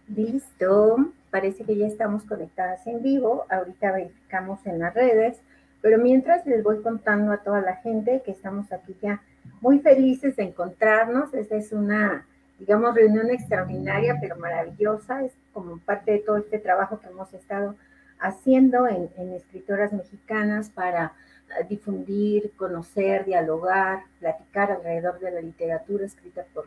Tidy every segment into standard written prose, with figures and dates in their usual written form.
Listo, parece que ya estamos conectadas en vivo, ahorita verificamos en las redes, pero mientras les voy contando a toda la gente que estamos aquí ya muy felices de encontrarnos. Esta es una, digamos, reunión extraordinaria, pero maravillosa, es como parte de todo este trabajo que hemos estado haciendo en escritoras mexicanas para difundir, conocer, dialogar, platicar alrededor de la literatura escrita por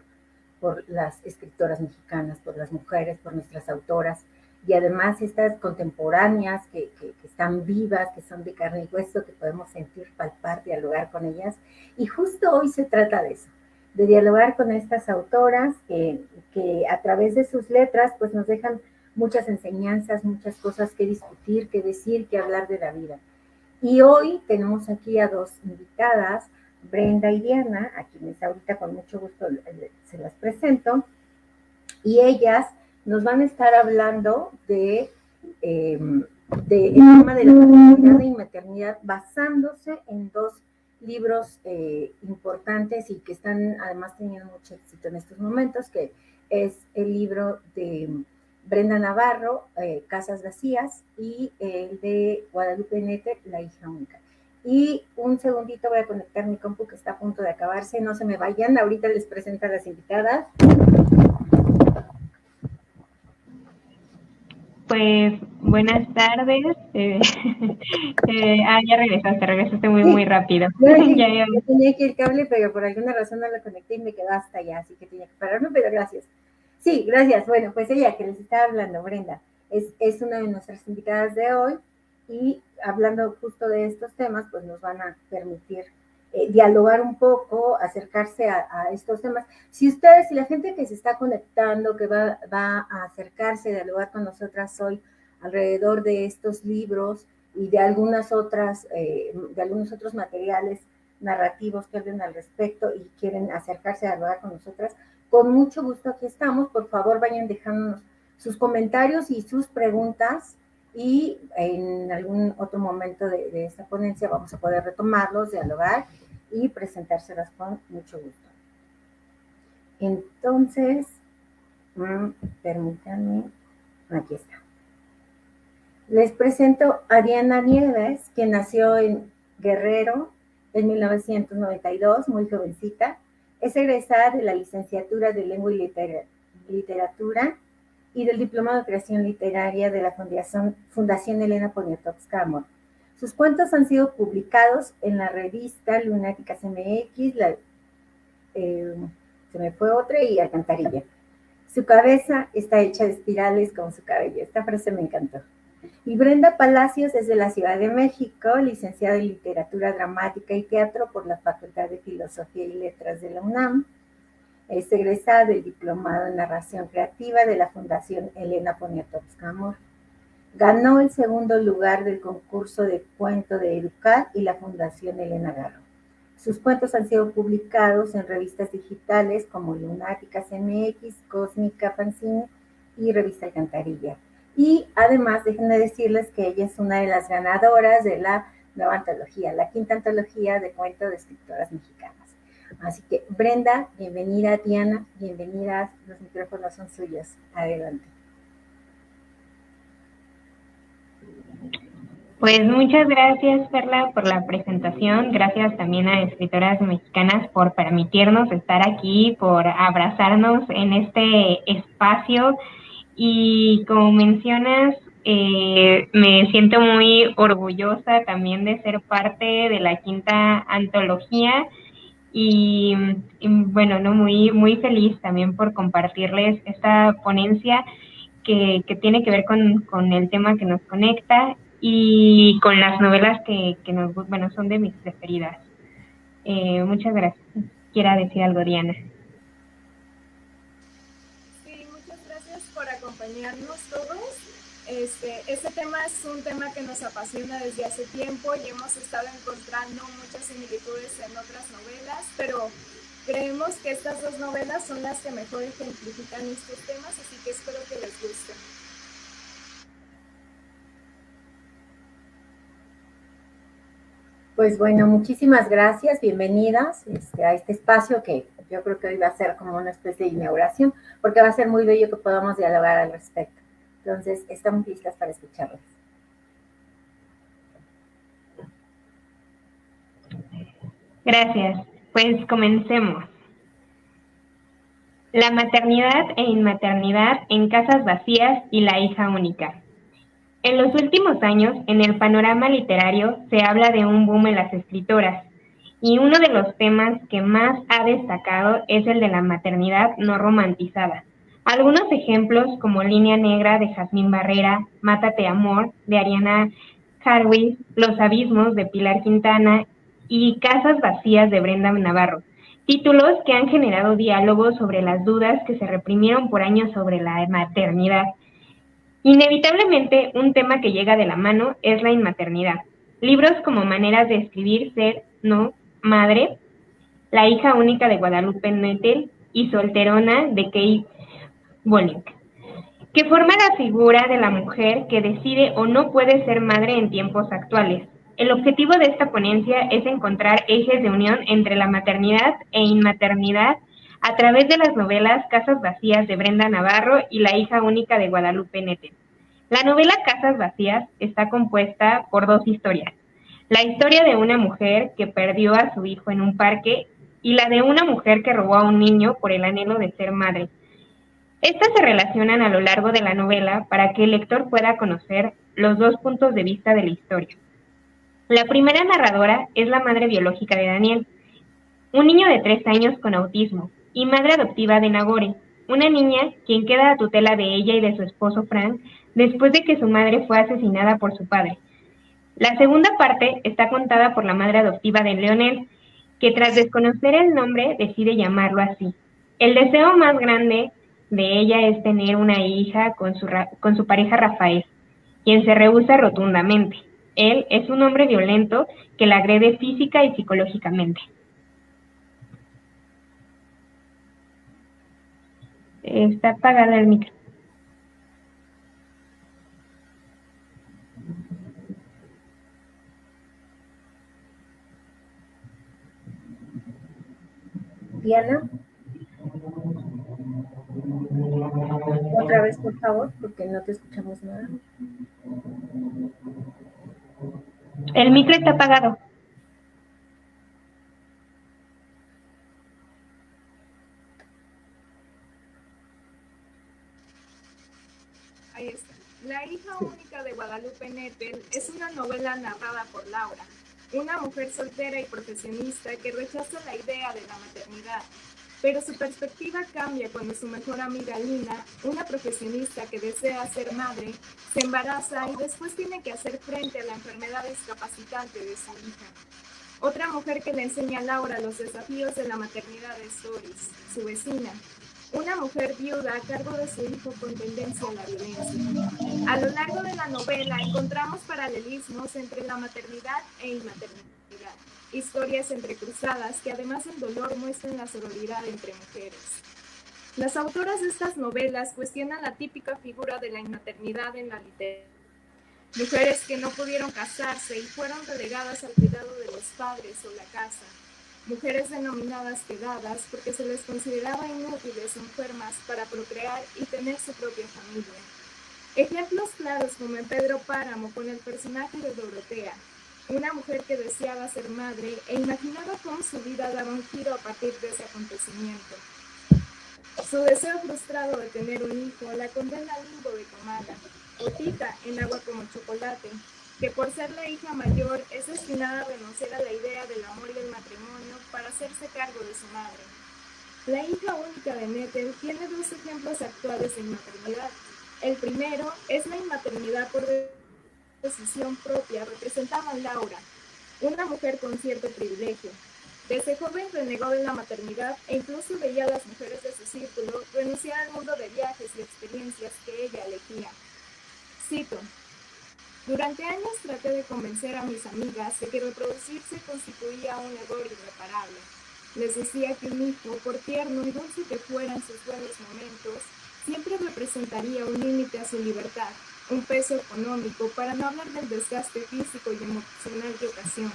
las escritoras mexicanas, por las mujeres, por nuestras autoras, y además estas contemporáneas que están vivas, que son de carne y hueso, que podemos sentir, palpar, dialogar con ellas. Y justo hoy se trata de eso, de dialogar con estas autoras que a través de sus letras pues nos dejan muchas enseñanzas, muchas cosas que discutir, que decir, que hablar de la vida. Y hoy tenemos aquí a dos invitadas, Brenda y Diana, a quienes ahorita con mucho gusto se las presento, y ellas nos van a estar hablando el tema de la paternidad y maternidad basándose en dos libros importantes y que están además teniendo mucho éxito en estos momentos, que es el libro de Brenda Navarro, Casas Vacías, y el de Guadalupe Netter, La hija única. Y un segundito, voy a conectar mi compu que está a punto de acabarse, no se me vayan, ahorita les presento a las invitadas. Pues buenas tardes. Ya regresaste muy, Sí, muy rápido. yo Ya, tenía que el cable, pero por alguna razón no lo conecté y me quedó hasta allá, así que tenía que pararme, pero gracias. Sí, gracias. Bueno, pues ella que les estaba hablando, Brenda, es una de nuestras invitadas de hoy y hablando justo de estos temas, pues nos van a permitir dialogar un poco, acercarse a estos temas. Si ustedes, si la gente que se está conectando, que va a acercarse, a dialogar con nosotras hoy alrededor de estos libros y de algunas otras, de algunos otros materiales narrativos que hablen al respecto y quieren acercarse a dialogar con nosotras, con mucho gusto aquí estamos. Por favor, vayan dejándonos sus comentarios y sus preguntas y en algún otro momento de esta ponencia vamos a poder retomarlos, dialogar y presentárselas con mucho gusto. Entonces, permítanme, aquí está. Les presento a Diana Nieves, que nació en Guerrero en 1992, muy jovencita. Es egresada de la licenciatura de Lengua y Literatura y del Diplomado de Creación Literaria de la Fundación Elena Poniatowska Amor. Sus cuentos han sido publicados en la revista Lunáticas MX, se me fue otra, y Alcantarilla. Su cabeza está hecha de espirales como su cabello. Esta frase me encantó. Y Brenda Palacios es de la Ciudad de México, licenciada en Literatura Dramática y Teatro por la Facultad de Filosofía y Letras de la UNAM. Es egresada del Diplomado en Narración Creativa de la Fundación Elena Poniatowska Amor. Ganó el segundo lugar del concurso de cuento de Educar y la Fundación Elena Garro. Sus cuentos han sido publicados en revistas digitales como Lunáticas MX, Cósmica Fanzine y Revista Alcantarilla. Y además, déjenme decirles que ella es una de las ganadoras de la nueva antología, la quinta antología de cuentos de escritoras mexicanas. Así que, Brenda, bienvenida. Diana, bienvenidas. Los micrófonos son suyos. Adelante. pues muchas gracias, Perla, por la presentación. Gracias también a Escritoras Mexicanas por permitirnos estar aquí, por abrazarnos en este espacio. Y como mencionas, me siento muy orgullosa también de ser parte de la quinta antología. Y bueno, no muy, muy feliz también por compartirles esta ponencia que tiene que ver con el tema que nos conecta y con las novelas que nos, bueno, son de mis preferidas. Muchas gracias. Quiera decir algo, Diana. Sí, muchas gracias por acompañarnos todos. Este tema es un tema que nos apasiona desde hace tiempo y hemos estado encontrando muchas similitudes en otras novelas, pero creemos que estas dos novelas son las que mejor ejemplifican estos temas, así que espero que les guste. Pues bueno, muchísimas gracias, bienvenidas a este espacio que yo creo que hoy va a ser como una especie de inauguración, porque va a ser muy bello que podamos dialogar al respecto. Entonces, estamos listas para escucharlas. Gracias. Pues comencemos. La maternidad e inmaternidad en casas vacías y la hija única. En los últimos años, en el panorama literario, se habla de un boom en las escritoras, y uno de los temas que más ha destacado es el de la maternidad no romantizada. Algunos ejemplos como Línea Negra de Jazmín Barrera, Mátate Amor de Ariana Harwitz, Los Abismos de Pilar Quintana y Casas Vacías de Brenda Navarro. Títulos que han generado diálogos sobre las dudas que se reprimieron por años sobre la maternidad. Inevitablemente, un tema que llega de la mano es la inmaternidad. Libros como Maneras de escribir, ser, no, madre, La hija única de Guadalupe Nettel y Solterona de Kate Bonnick, que forma la figura de la mujer que decide o no puede ser madre en tiempos actuales. El objetivo de esta ponencia es encontrar ejes de unión entre la maternidad e inmaternidad a través de las novelas Casas Vacías de Brenda Navarro y La hija única de Guadalupe Nettel. La novela Casas Vacías está compuesta por dos historias. La historia de una mujer que perdió a su hijo en un parque y la de una mujer que robó a un niño por el anhelo de ser madre. Estas se relacionan a lo largo de la novela para que el lector pueda conocer los dos puntos de vista de la historia. La primera narradora es la madre biológica de Daniel, un niño de 3 años con autismo, y madre adoptiva de Nagore, una niña quien queda a tutela de ella y de su esposo Frank después de que su madre fue asesinada por su padre. La segunda parte está contada por la madre adoptiva de Leonel, que tras desconocer el nombre decide llamarlo así. El deseo más grande de ella es tener una hija con su pareja Rafael, quien se rehúsa rotundamente. Él es un hombre violento que la agrede física y psicológicamente. Está apagado el micro. Diana. Otra vez, por favor, porque no te escuchamos nada. El micro está apagado. Ahí está. La hija única de Guadalupe Nettel es una novela narrada por Laura, una mujer soltera y profesionista que rechaza la idea de la maternidad, pero su perspectiva cambia cuando su mejor amiga Lina, una profesionista que desea ser madre, se embaraza y después tiene que hacer frente a la enfermedad discapacitante de su hija. Otra mujer que le enseña a Laura los desafíos de la maternidad es Doris, su vecina, una mujer viuda a cargo de su hijo con tendencia a la violencia. A lo largo de la novela encontramos paralelismos entre la maternidad e inmaternidad, historias entrecruzadas que además del dolor muestran la sororidad entre mujeres. Las autoras de estas novelas cuestionan la típica figura de la inmaternidad en la literatura. Mujeres que no pudieron casarse y fueron relegadas al cuidado de los padres o la casa. Mujeres denominadas quedadas porque se les consideraba inútiles o enfermas para procrear y tener su propia familia. Ejemplos claros como en Pedro Páramo con el personaje de Dorotea, una mujer que deseaba ser madre e imaginaba cómo su vida daba un giro a partir de ese acontecimiento. Su deseo frustrado de tener un hijo la condena al limbo de Comala, o Tita en Agua como Chocolate, que por ser la hija mayor es destinada a renunciar a la idea del amor y del matrimonio para hacerse cargo de su madre. La hija única de Nettel tiene dos ejemplos actuales de inmaternidad. El primero es la inmaternidad por decisión propia, representada en Laura, una mujer con cierto privilegio. Desde joven renegó de la maternidad e incluso veía a las mujeres de su círculo renunciar al mundo de viajes y experiencias que ella elegía. Cito: durante años traté de convencer a mis amigas de que reproducirse constituía un error irreparable. Les decía que un hijo, por tierno y dulce que fueran sus buenos momentos, siempre representaría un límite a su libertad, un peso económico, para no hablar del desgaste físico y emocional que ocasionan.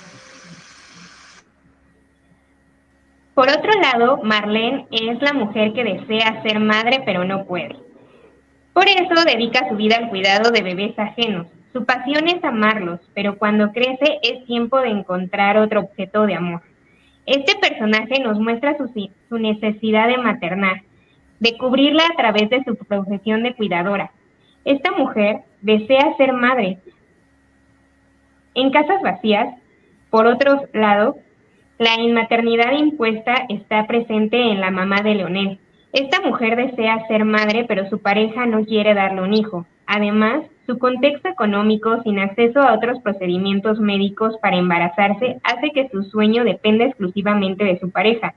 Por otro lado, Marlene es la mujer que desea ser madre pero no puede. Por eso dedica su vida al cuidado de bebés ajenos. Su pasión es amarlos, pero cuando crece es tiempo de encontrar otro objeto de amor. Este personaje nos muestra su necesidad de maternar, de cubrirla a través de su profesión de cuidadora. Esta mujer desea ser madre. En Casas Vacías, por otro lado, la inmaternidad impuesta está presente en la mamá de Leonel. Esta mujer desea ser madre, pero su pareja no quiere darle un hijo. Además, su contexto económico, sin acceso a otros procedimientos médicos para embarazarse, hace que su sueño dependa exclusivamente de su pareja,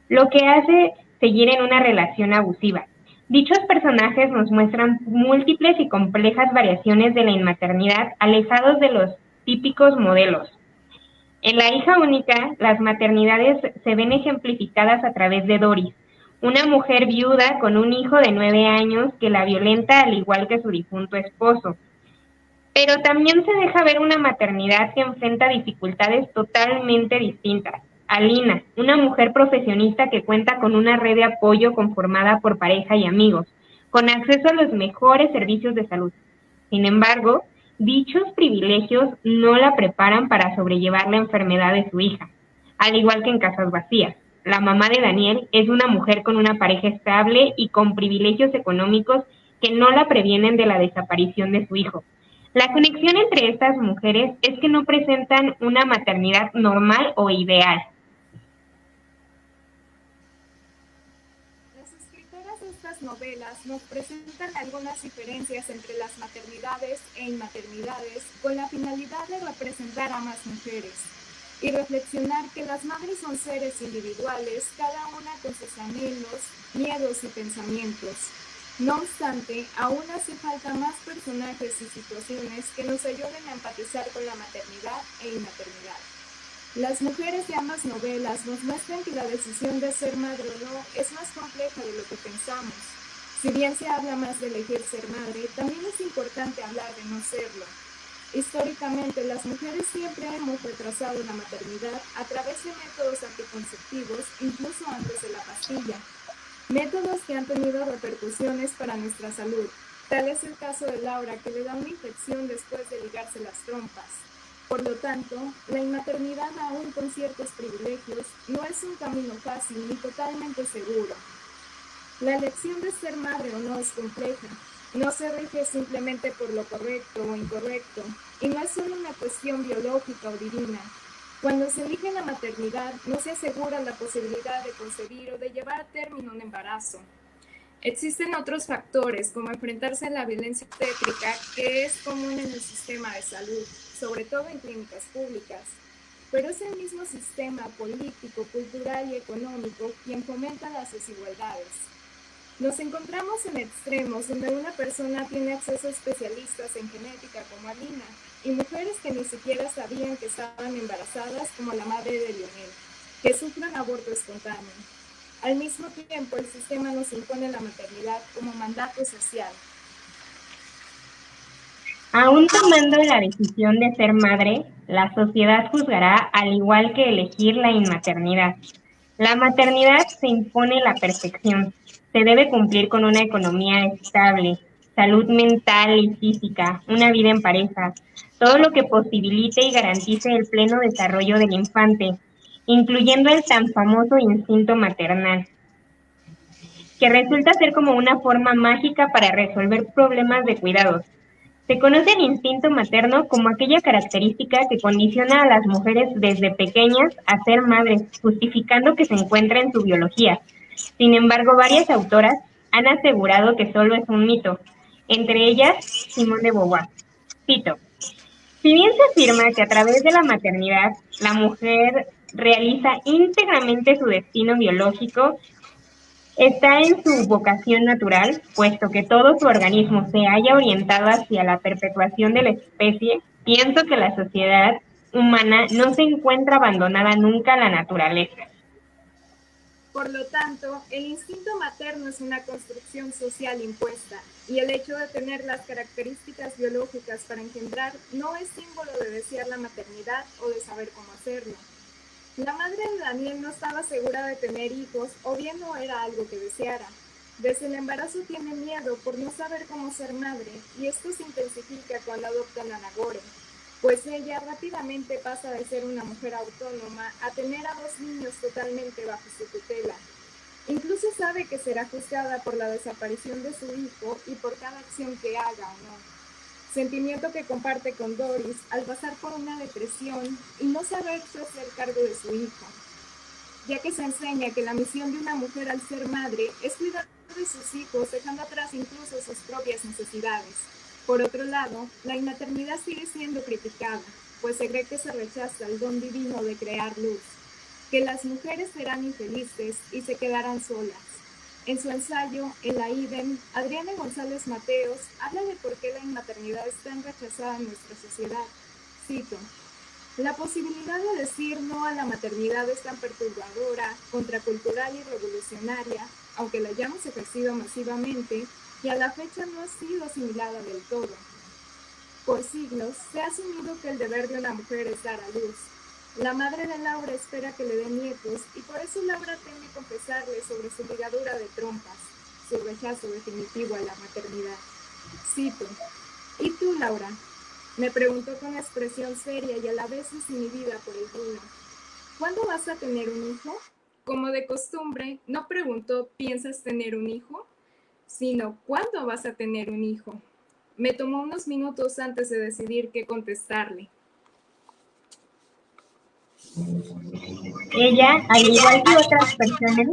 lo que hace seguir en una relación abusiva. Dichos personajes nos muestran múltiples y complejas variaciones de la inmaternidad, alejados de los típicos modelos. En La hija única, las maternidades se ven ejemplificadas a través de Doris, una mujer viuda con un hijo de 9 años que la violenta al igual que su difunto esposo. Pero también se deja ver una maternidad que enfrenta dificultades totalmente distintas. Alina, una mujer profesionista que cuenta con una red de apoyo conformada por pareja y amigos, con acceso a los mejores servicios de salud. Sin embargo, dichos privilegios no la preparan para sobrellevar la enfermedad de su hija, al igual que en Casas Vacías. La mamá de Daniel es una mujer con una pareja estable y con privilegios económicos que no la previenen de la desaparición de su hijo. La conexión entre estas mujeres es que no presentan una maternidad normal o ideal. Novelas nos presentan algunas diferencias entre las maternidades e inmaternidades con la finalidad de representar a más mujeres y reflexionar que las madres son seres individuales, cada una con sus anhelos, miedos y pensamientos. No obstante, aún hace falta más personajes y situaciones que nos ayuden a empatizar con la maternidad e inmaternidad. Las mujeres de ambas novelas nos muestran que la decisión de ser madre o no es más compleja de lo que pensamos. Si bien se habla más de elegir ser madre, también es importante hablar de no serlo. Históricamente, las mujeres siempre hemos retrasado la maternidad a través de métodos anticonceptivos, incluso antes de la pastilla. Métodos que han tenido repercusiones para nuestra salud. Tal es el caso de Laura, que le da una infección después de ligarse las trompas. Por lo tanto, la inmaternidad, aún con ciertos privilegios, no es un camino fácil ni totalmente seguro. La elección de ser madre o no es compleja. No se rige simplemente por lo correcto o incorrecto, y no es solo una cuestión biológica o divina. Cuando se elige la maternidad, no se asegura la posibilidad de concebir o de llevar a término un embarazo. Existen otros factores, como enfrentarse a la violencia obstétrica, que es común en el sistema de salud, sobre todo en clínicas públicas, pero es el mismo sistema político, cultural y económico quien fomenta las desigualdades. Nos encontramos en extremos donde una persona tiene acceso a especialistas en genética como Alina, y mujeres que ni siquiera sabían que estaban embarazadas, como la madre de Leonel, que sufren aborto espontáneo. Al mismo tiempo, el sistema nos impone la maternidad como mandato social. Aún tomando la decisión de ser madre, la sociedad juzgará al igual que elegir la inmaternidad. La maternidad se impone la perfección. Se debe cumplir con una economía estable, salud mental y física, una vida en pareja, todo lo que posibilite y garantice el pleno desarrollo del infante, incluyendo el tan famoso instinto maternal, que resulta ser como una forma mágica para resolver problemas de cuidados. Se conoce el instinto materno como aquella característica que condiciona a las mujeres desde pequeñas a ser madres, justificando que se encuentra en su biología. Sin embargo, varias autoras han asegurado que solo es un mito, entre ellas Simone de Beauvoir. Cito: si bien se afirma que a través de la maternidad la mujer realiza íntegramente su destino biológico, está en su vocación natural, puesto que todo su organismo se haya orientado hacia la perpetuación de la especie, pienso que la sociedad humana no se encuentra abandonada nunca a la naturaleza. Por lo tanto, el instinto materno es una construcción social impuesta, y el hecho de tener las características biológicas para engendrar no es símbolo de desear la maternidad o de saber cómo hacerlo. La madre de Daniel no estaba segura de tener hijos, o bien no era algo que deseara. Desde el embarazo tiene miedo por no saber cómo ser madre, y esto se intensifica cuando adoptan a Nagore, pues ella rápidamente pasa de ser una mujer autónoma a tener a 2 niños totalmente bajo su tutela. Incluso sabe que será juzgada por la desaparición de su hijo y por cada acción que haga o no. Sentimiento que comparte con Doris al pasar por una depresión y no saberse hacer cargo de su hijo, ya que se enseña que la misión de una mujer al ser madre es cuidar de sus hijos, dejando atrás incluso sus propias necesidades. Por otro lado, la inmaternidad sigue siendo criticada, pues se cree que se rechaza el don divino de crear luz, que las mujeres serán infelices y se quedarán solas. En su ensayo, En la Idem, Adriana González Mateos habla de por qué la inmaternidad es tan rechazada en nuestra sociedad. Cito: la posibilidad de decir no a la maternidad es tan perturbadora, contracultural y revolucionaria, aunque la hayamos ejercido masivamente, y a la fecha no ha sido asimilada del todo. Por siglos se ha asumido que el deber de una mujer es dar a luz. La madre de Laura espera que le dé nietos y por eso Laura teme confesarle sobre su ligadura de trompas, su rechazo definitivo a la maternidad. Cito: ¿y tú, Laura?, me preguntó con expresión seria y a la vez desinhibida por el vino. ¿Cuándo vas a tener un hijo? Como de costumbre, no preguntó ¿piensas tener un hijo?, sino ¿cuándo vas a tener un hijo? Me tomó unos minutos antes de decidir qué contestarle. Ella, al igual que otras personas,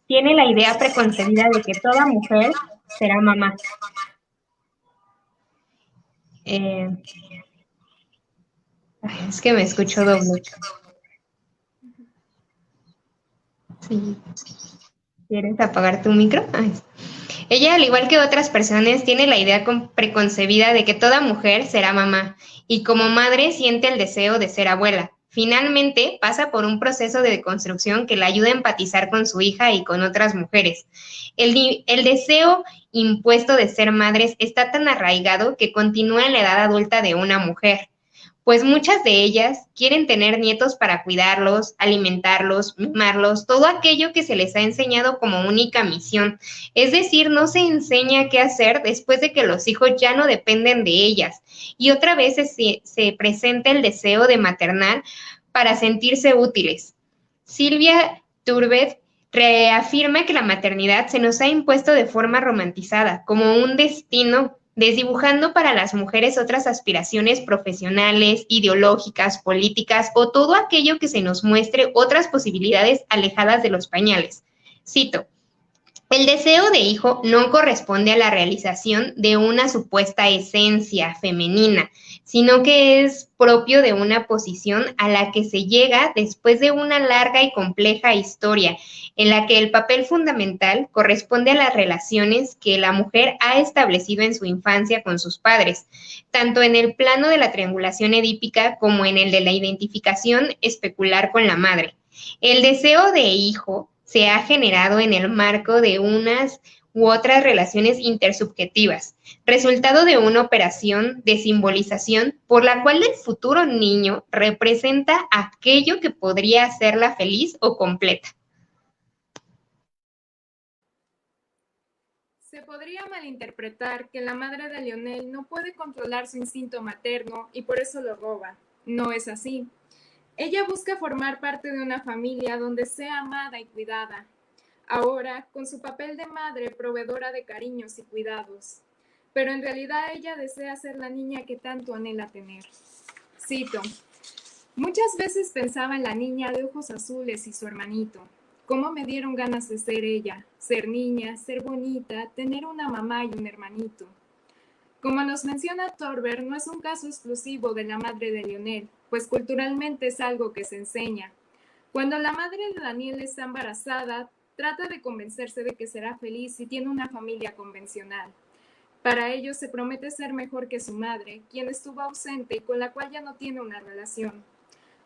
tiene la idea preconcebida de que toda mujer será mamá. Es que me escucho doble. Sí. ¿Quieres apagar tu micro? Ay. Ella, al igual que otras personas, tiene la idea preconcebida de que toda mujer será mamá, y como madre siente el deseo de ser abuela. Finalmente, pasa por un proceso de deconstrucción que la ayuda a empatizar con su hija y con otras mujeres. El deseo impuesto de ser madres está tan arraigado que continúa en la edad adulta de una mujer, pues muchas de ellas quieren tener nietos para cuidarlos, alimentarlos, mimarlos, todo aquello que se les ha enseñado como única misión. Es decir, no se enseña qué hacer después de que los hijos ya no dependen de ellas. Y otra vez se presenta el deseo de maternar para sentirse útiles. Silvia Turbet reafirma que la maternidad se nos ha impuesto de forma romantizada, como un destino, desdibujando para las mujeres otras aspiraciones profesionales, ideológicas, políticas o todo aquello que se nos muestre otras posibilidades alejadas de los pañales. Cito: el deseo de hijo no corresponde a la realización de una supuesta esencia femenina, sino que es propio de una posición a la que se llega después de una larga y compleja historia, en la que el papel fundamental corresponde a las relaciones que la mujer ha establecido en su infancia con sus padres, tanto en el plano de la triangulación edípica como en el de la identificación especular con la madre. El deseo de hijo se ha generado en el marco de unas u otras relaciones intersubjetivas, resultado de una operación de simbolización por la cual el futuro niño representa aquello que podría hacerla feliz o completa. Se podría malinterpretar que la madre de Lionel no puede controlar su instinto materno y por eso lo roba. No es así. Ella busca formar parte de una familia donde sea amada y cuidada. Ahora, con su papel de madre proveedora de cariños y cuidados. Pero en realidad ella desea ser la niña que tanto anhela tener. Cito: muchas veces pensaba en la niña de ojos azules y su hermanito. Cómo me dieron ganas de ser ella, ser niña, ser bonita, tener una mamá y un hermanito. Como nos menciona Torber, no es un caso exclusivo de la madre de Lionel, pues culturalmente es algo que se enseña. Cuando la madre de Daniel está embarazada, trata de convencerse de que será feliz si tiene una familia convencional. Para ello se promete ser mejor que su madre, quien estuvo ausente y con la cual ya no tiene una relación.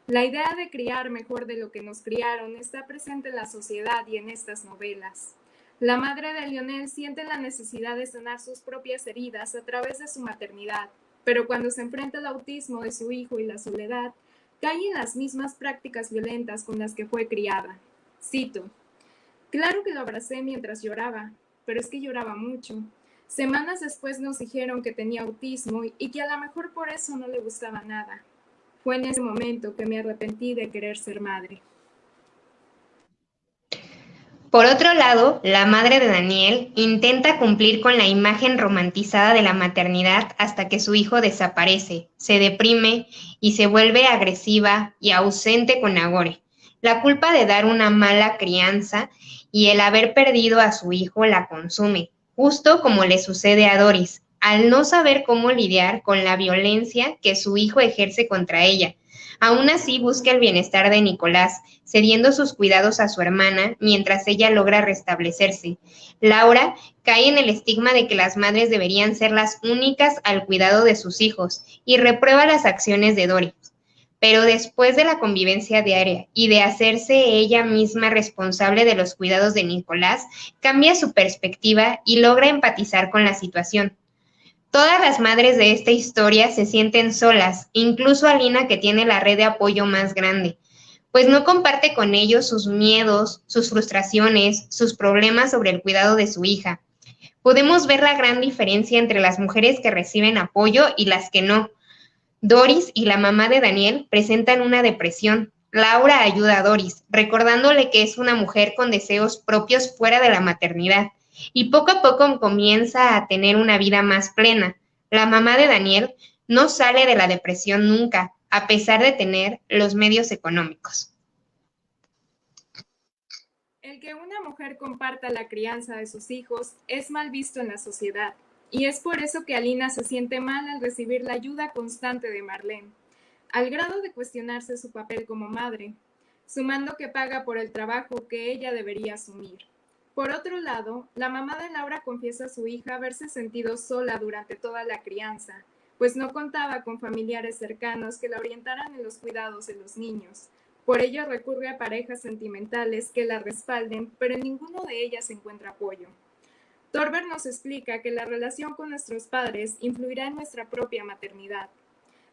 La idea de criar mejor de lo que nos criaron está presente en la sociedad y en estas novelas. La madre de Lionel siente la necesidad de sanar sus propias heridas a través de su maternidad, pero cuando se enfrenta al autismo de su hijo y la soledad, cae en las mismas prácticas violentas con las que fue criada. Cito: claro que lo abracé mientras lloraba, pero es que lloraba mucho. Semanas después nos dijeron que tenía autismo y que a lo mejor por eso no le gustaba nada. Fue en ese momento que me arrepentí de querer ser madre. Por otro lado, la madre de Daniel intenta cumplir con la imagen romantizada de la maternidad hasta que su hijo desaparece, se deprime y se vuelve agresiva y ausente con Nagore. La culpa de dar una mala crianza y el haber perdido a su hijo la consume, justo como le sucede a Doris, al no saber cómo lidiar con la violencia que su hijo ejerce contra ella. Aún así busca el bienestar de Nicolás, cediendo sus cuidados a su hermana mientras ella logra restablecerse. Laura cae en el estigma de que las madres deberían ser las únicas al cuidado de sus hijos y reprueba las acciones de Doris. Pero después de la convivencia diaria y de hacerse ella misma responsable de los cuidados de Nicolás, cambia su perspectiva y logra empatizar con la situación. Todas las madres de esta historia se sienten solas, incluso Alina, que tiene la red de apoyo más grande, pues no comparte con ellos sus miedos, sus frustraciones, sus problemas sobre el cuidado de su hija. Podemos ver la gran diferencia entre las mujeres que reciben apoyo y las que no. Doris y la mamá de Daniel presentan una depresión. Laura ayuda a Doris, recordándole que es una mujer con deseos propios fuera de la maternidad, y poco a poco comienza a tener una vida más plena. La mamá de Daniel no sale de la depresión nunca, a pesar de tener los medios económicos. El que una mujer comparta la crianza de sus hijos es mal visto en la sociedad, y es por eso que Alina se siente mal al recibir la ayuda constante de Marlene, al grado de cuestionarse su papel como madre, sumando que paga por el trabajo que ella debería asumir. Por otro lado, la mamá de Laura confiesa a su hija haberse sentido sola durante toda la crianza, pues no contaba con familiares cercanos que la orientaran en los cuidados de los niños. Por ello recurre a parejas sentimentales que la respalden, pero en ninguno de ellas encuentra apoyo. Thorberg nos explica que la relación con nuestros padres influirá en nuestra propia maternidad.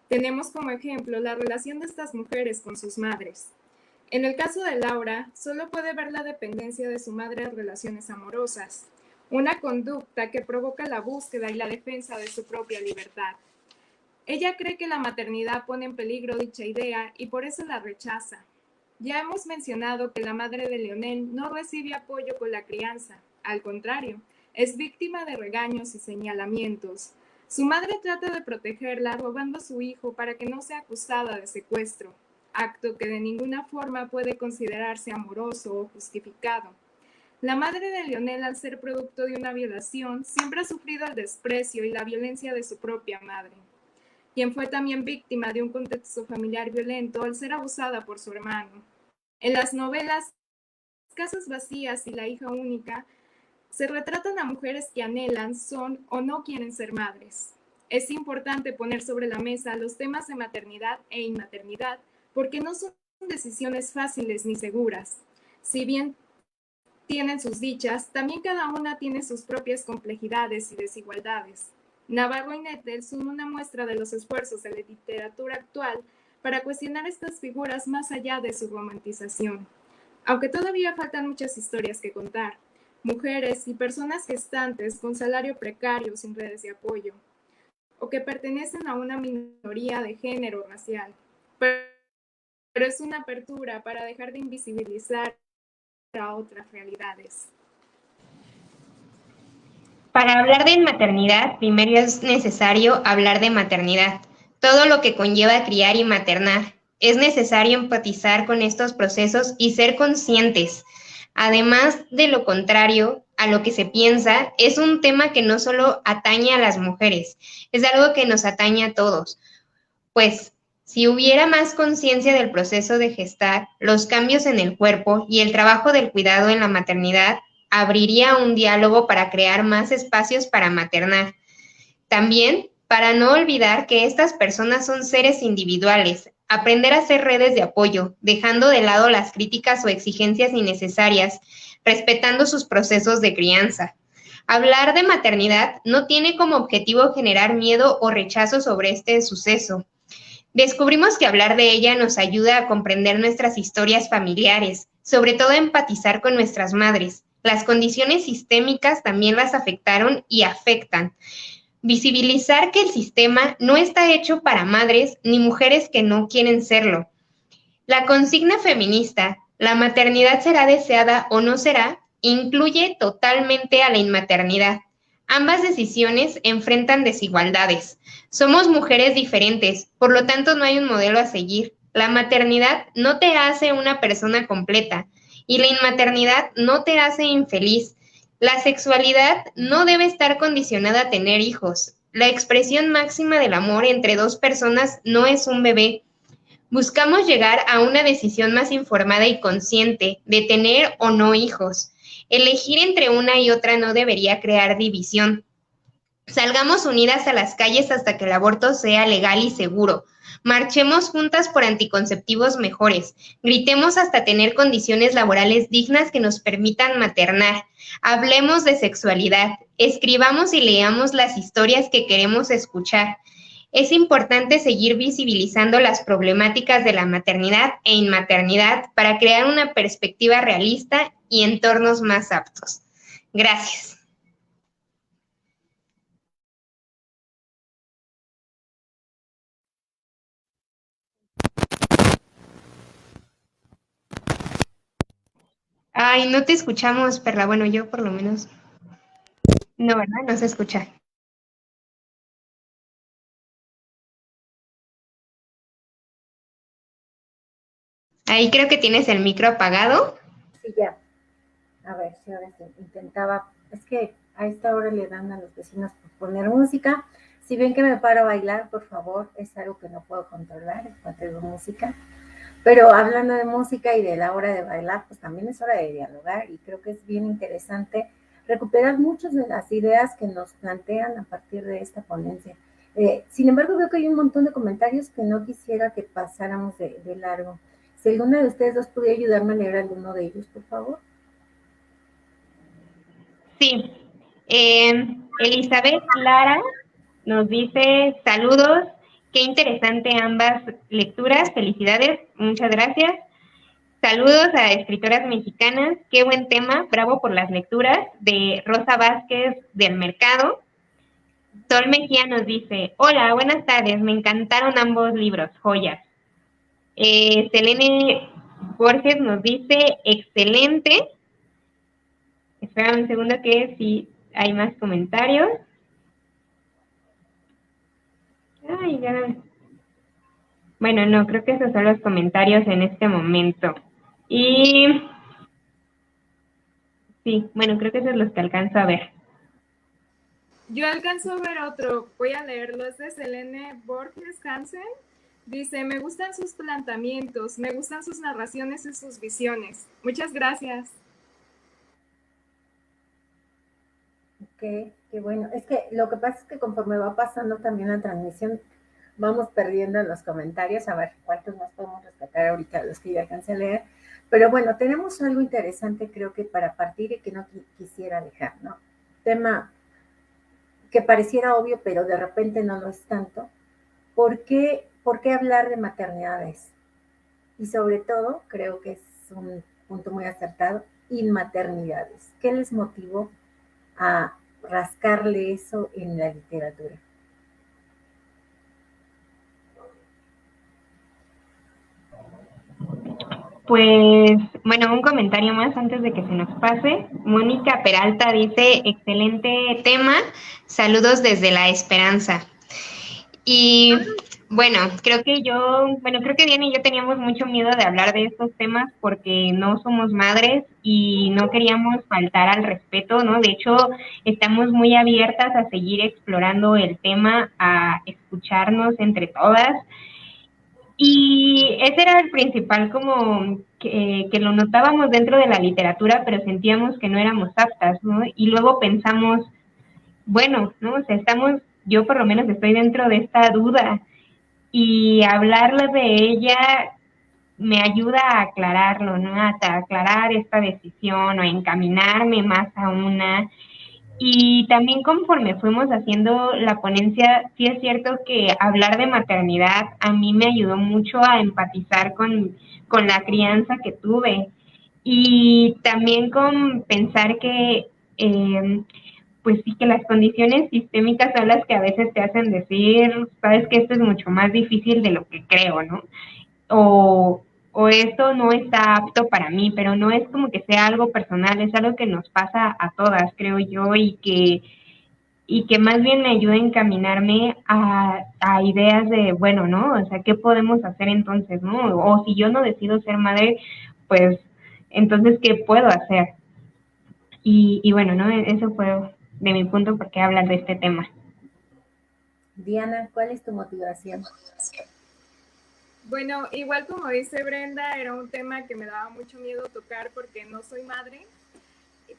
Tenemos como ejemplo la relación de estas mujeres con sus madres. En el caso de Laura, solo puede ver la dependencia de su madre en relaciones amorosas, una conducta que provoca la búsqueda y la defensa de su propia libertad. Ella cree que la maternidad pone en peligro dicha idea y por eso la rechaza. Ya hemos mencionado que la madre de Lionel no recibe apoyo con la crianza, al contrario, es víctima de regaños y señalamientos. Su madre trata de protegerla robando a su hijo para que no sea acusada de secuestro, acto que de ninguna forma puede considerarse amoroso o justificado. La madre de Lionel, al ser producto de una violación, siempre ha sufrido el desprecio y la violencia de su propia madre, quien fue también víctima de un contexto familiar violento al ser abusada por su hermano. En las novelas Casas Vacías y La hija única, se retratan a mujeres que anhelan, son o no quieren ser madres. Es importante poner sobre la mesa los temas de maternidad e inmaternidad, porque no son decisiones fáciles ni seguras. Si bien tienen sus dichas, también cada una tiene sus propias complejidades y desigualdades. Navarro y Nettel son una muestra de los esfuerzos de la literatura actual para cuestionar estas figuras más allá de su romantización. Aunque todavía faltan muchas historias que contar, mujeres y personas gestantes con salario precario sin redes de apoyo, o que pertenecen a una minoría de género o racial. Pero es una apertura para dejar de invisibilizar a otras realidades. Para hablar de maternidad, primero es necesario hablar de maternidad, todo lo que conlleva criar y maternar. Es necesario empatizar con estos procesos y ser conscientes. Además de lo contrario a lo que se piensa, es un tema que no solo atañe a las mujeres, es algo que nos atañe a todos. Pues, si hubiera más conciencia del proceso de gestar, los cambios en el cuerpo y el trabajo del cuidado en la maternidad, abriría un diálogo para crear más espacios para maternar. También, para no olvidar que estas personas son seres individuales, aprender a hacer redes de apoyo, dejando de lado las críticas o exigencias innecesarias, respetando sus procesos de crianza. Hablar de maternidad no tiene como objetivo generar miedo o rechazo sobre este suceso. Descubrimos que hablar de ella nos ayuda a comprender nuestras historias familiares, sobre todo a empatizar con nuestras madres. Las condiciones sistémicas también las afectaron y afectan. Visibilizar que el sistema no está hecho para madres ni mujeres que no quieren serlo. La consigna feminista, la maternidad será deseada o no será, incluye totalmente a la inmaternidad. Ambas decisiones enfrentan desigualdades. Somos mujeres diferentes, por lo tanto no hay un modelo a seguir. La maternidad no te hace una persona completa y la inmaternidad no te hace infeliz. La sexualidad no debe estar condicionada a tener hijos. La expresión máxima del amor entre dos personas no es un bebé. Buscamos llegar a una decisión más informada y consciente de tener o no hijos. Elegir entre una y otra no debería crear división. Salgamos unidas a las calles hasta que el aborto sea legal y seguro. Marchemos juntas por anticonceptivos mejores. Gritemos hasta tener condiciones laborales dignas que nos permitan maternar. Hablemos de sexualidad. Escribamos y leamos las historias que queremos escuchar. Es importante seguir visibilizando las problemáticas de la maternidad e inmaternidad para crear una perspectiva realista y entornos más aptos. Gracias. Ay, no te escuchamos, Perla. Bueno, yo por lo menos. No, ¿verdad? No se escucha. Ahí creo que tienes el micro apagado. Sí, ya. A ver, si ahora sí, intentaba, es que a esta hora le dan a los vecinos por poner música. Si ven que me paro a bailar, por favor, es algo que no puedo controlar en cuanto a música. Pero hablando de música y de la hora de bailar, pues también es hora de dialogar y creo que es bien interesante recuperar muchas de las ideas que nos plantean a partir de esta ponencia. Sin embargo, veo que hay un montón de comentarios que no quisiera que pasáramos de largo. Si alguna de ustedes dos pudiera ayudarme a leer alguno de ellos, por favor. Sí. Elizabeth Lara nos dice saludos. Qué interesante ambas lecturas. Felicidades. Muchas gracias. Saludos a escritoras mexicanas. Qué buen tema. Bravo por las lecturas. De Rosa Vázquez del Mercado. Sol Mejía nos dice, hola, buenas tardes. Me encantaron ambos libros. Joyas. Selene Borges nos dice, excelente. Espérame un segundo que si hay más comentarios. Ay, ya. Bueno, no, creo que esos son los comentarios en este momento. Y sí, bueno, creo que esos son los que alcanzo a ver. Yo alcanzo a ver otro, voy a leerlo, es de Selene Borges Hansen. Dice, me gustan sus planteamientos, me gustan sus narraciones y sus visiones. Muchas gracias. Ok, qué bueno. Es que lo que pasa es que conforme va pasando también la transmisión, vamos perdiendo los comentarios. A ver, ¿cuántos más podemos rescatar ahorita de los que yo alcancé a leer? Pero bueno, tenemos algo interesante, creo que para partir y que no quisiera dejar, ¿no? Tema que pareciera obvio, pero de repente no lo es tanto. ¿Por qué hablar de maternidades? Y sobre todo, creo que es un punto muy acertado, inmaternidades. ¿Qué les motivó a rascarle eso en la literatura? Pues, bueno, un comentario más antes de que se nos pase. Mónica Peralta dice, excelente tema, saludos desde la esperanza. Y bueno, creo que Diana y yo teníamos mucho miedo de hablar de estos temas porque no somos madres y no queríamos faltar al respeto, ¿no? De hecho, estamos muy abiertas a seguir explorando el tema, a escucharnos entre todas. Y ese era el principal como que lo notábamos dentro de la literatura, pero sentíamos que no éramos aptas, ¿no? Y luego pensamos, bueno, ¿no? O sea, yo por lo menos estoy dentro de esta duda y hablarle de ella me ayuda a aclararlo, ¿no? A aclarar esta decisión o a encaminarme más a una. Y también conforme fuimos haciendo la ponencia, sí es cierto que hablar de maternidad a mí me ayudó mucho a empatizar con la crianza que tuve y también con pensar que pues sí que las condiciones sistémicas son las que a veces te hacen decir, sabes que esto es mucho más difícil de lo que creo, ¿no? O, o esto no está apto para mí, pero no es como que sea algo personal, es algo que nos pasa a todas, creo yo, y que más bien me ayuda a encaminarme a ideas de, bueno, ¿no? O sea, ¿qué podemos hacer entonces, no? O si yo no decido ser madre, pues, entonces, ¿qué puedo hacer? Y bueno, ¿no? Eso fue de mi punto porque hablar de este tema. Diana, ¿cuál es tu motivación? Bueno, igual como dice Brenda, era un tema que me daba mucho miedo tocar porque no soy madre,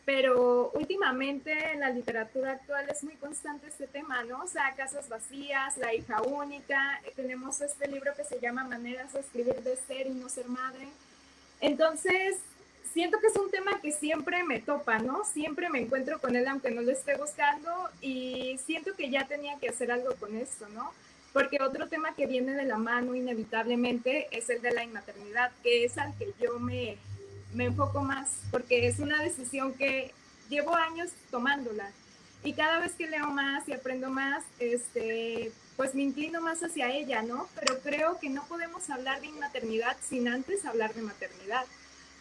pero últimamente en la literatura actual es muy constante este tema, ¿no? O sea, casas vacías, la hija única, tenemos este libro que se llama Maneras de escribir de ser y no ser madre. Entonces, siento que es un tema que siempre me topa, ¿no? Siempre me encuentro con él aunque no lo esté buscando y siento que ya tenía que hacer algo con esto, ¿no? Porque otro tema que viene de la mano inevitablemente es el de la inmaternidad, que es al que yo me enfoco más, porque es una decisión que llevo años tomándola. Y cada vez que leo más y aprendo más, pues me inclino más hacia ella, ¿no? Pero creo que no podemos hablar de inmaternidad sin antes hablar de maternidad.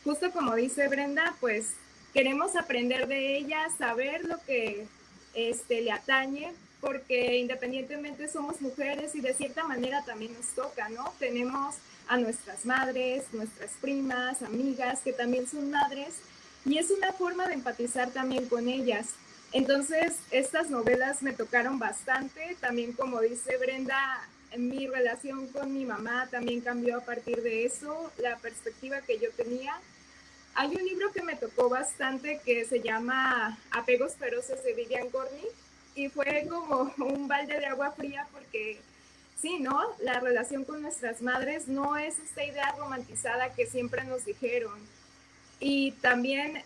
Justo como dice Brenda, pues queremos aprender de ella, saber lo que le atañe, porque independientemente somos mujeres y de cierta manera también nos toca, ¿no? Tenemos a nuestras madres, nuestras primas, amigas que también son madres y es una forma de empatizar también con ellas. Entonces, estas novelas me tocaron bastante, también como dice Brenda, mi relación con mi mamá también cambió a partir de eso, la perspectiva que yo tenía. Hay un libro que me tocó bastante que se llama Apegos Feroces de Vivian Gornick y fue como un balde de agua fría porque sí, ¿no? La relación con nuestras madres no es esta idea romantizada que siempre nos dijeron. Y también,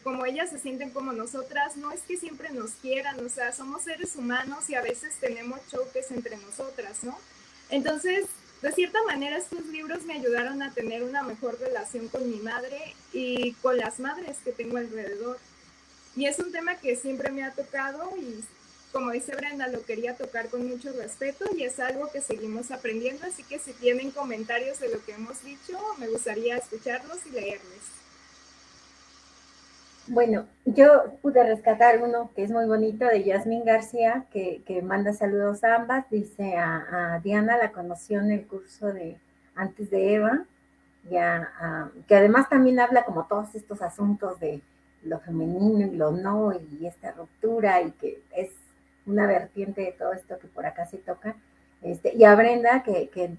como ellas se sienten como nosotras, no es que siempre nos quieran, o sea, somos seres humanos y a veces tenemos choques entre nosotras, ¿no? Entonces, de cierta manera, estos libros me ayudaron a tener una mejor relación con mi madre y con las madres que tengo alrededor. Y es un tema que siempre me ha tocado y, como dice Brenda, lo quería tocar con mucho respeto y es algo que seguimos aprendiendo, así que si tienen comentarios de lo que hemos dicho, me gustaría escucharlos y leerles. Bueno, yo pude rescatar uno que es muy bonito de Yasmín García, que manda saludos a ambas. Dice a Diana, la conoció en el curso de antes de Eva, ya, que además también habla como todos estos asuntos de lo femenino y lo no, y esta ruptura, y que es una vertiente de todo esto que por acá se toca. Y a Brenda, que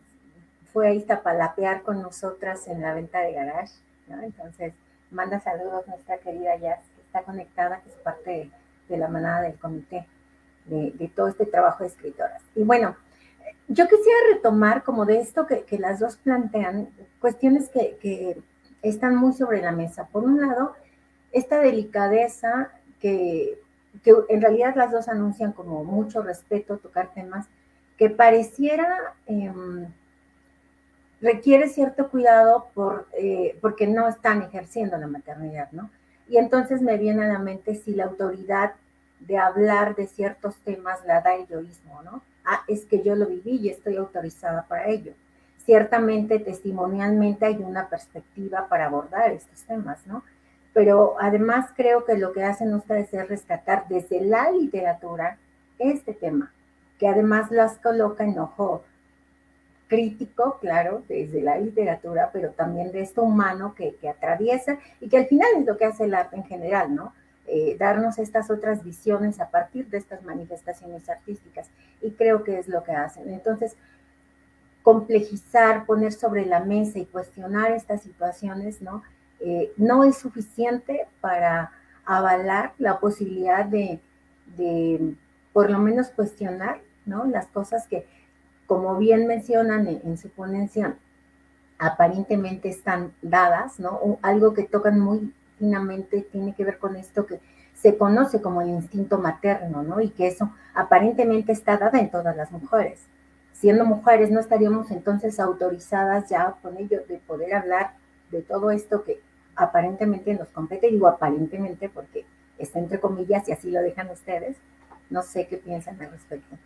fue a Iztapalapear con nosotras en la venta de garage, ¿no? Entonces, manda saludos nuestra querida Jazz, que está conectada, que es parte de la manada del comité de todo este trabajo de escritoras. Y bueno, yo quisiera retomar como de esto que las dos plantean, cuestiones que están muy sobre la mesa. Por un lado, esta delicadeza que en realidad las dos anuncian como mucho respeto, tocar temas que pareciera requiere cierto cuidado porque no están ejerciendo la maternidad, ¿no? Y entonces me viene a la mente si la autoridad de hablar de ciertos temas la da el yoísmo, ¿no? Ah, es que yo lo viví y estoy autorizada para ello. Ciertamente, testimonialmente hay una perspectiva para abordar estos temas, ¿no? Pero además creo que lo que hacen ustedes es rescatar desde la literatura este tema, que además las coloca en ojo crítico, claro, desde la literatura, pero también de esto humano que atraviesa y que al final es lo que hace el arte en general, ¿no? Darnos estas otras visiones a partir de estas manifestaciones artísticas y creo que es lo que hacen. Entonces, complejizar, poner sobre la mesa y cuestionar estas situaciones, ¿no? No es suficiente para avalar la posibilidad de por lo menos cuestionar, ¿no? Las cosas como bien mencionan en su ponencia, aparentemente están dadas, ¿no? O algo que tocan muy finamente tiene que ver con esto que se conoce como el instinto materno, ¿no? Y que eso aparentemente está dada en todas las mujeres. Siendo mujeres, no estaríamos entonces autorizadas ya con ello de poder hablar de todo esto que aparentemente nos compete. Digo aparentemente porque está entre comillas y así lo dejan ustedes. No sé qué piensan al respecto.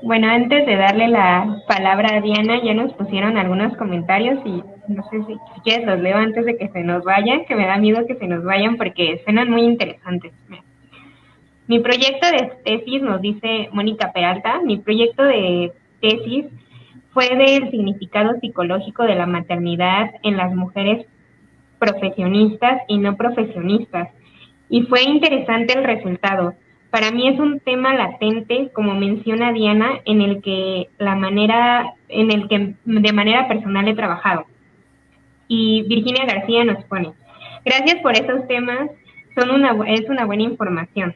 Bueno, antes de darle la palabra a Diana, ya nos pusieron algunos comentarios y no sé si quieres los leo antes de que se nos vayan, que me da miedo que se nos vayan porque suenan muy interesantes. Mi proyecto de tesis, nos dice Mónica Peralta, mi proyecto de tesis fue del significado psicológico de la maternidad en las mujeres profesionistas y no profesionistas. Y fue interesante el resultado. Para mí es un tema latente, como menciona Diana, en el que de manera personal he trabajado. Y Virginia García nos pone, gracias por esos temas, es una buena información.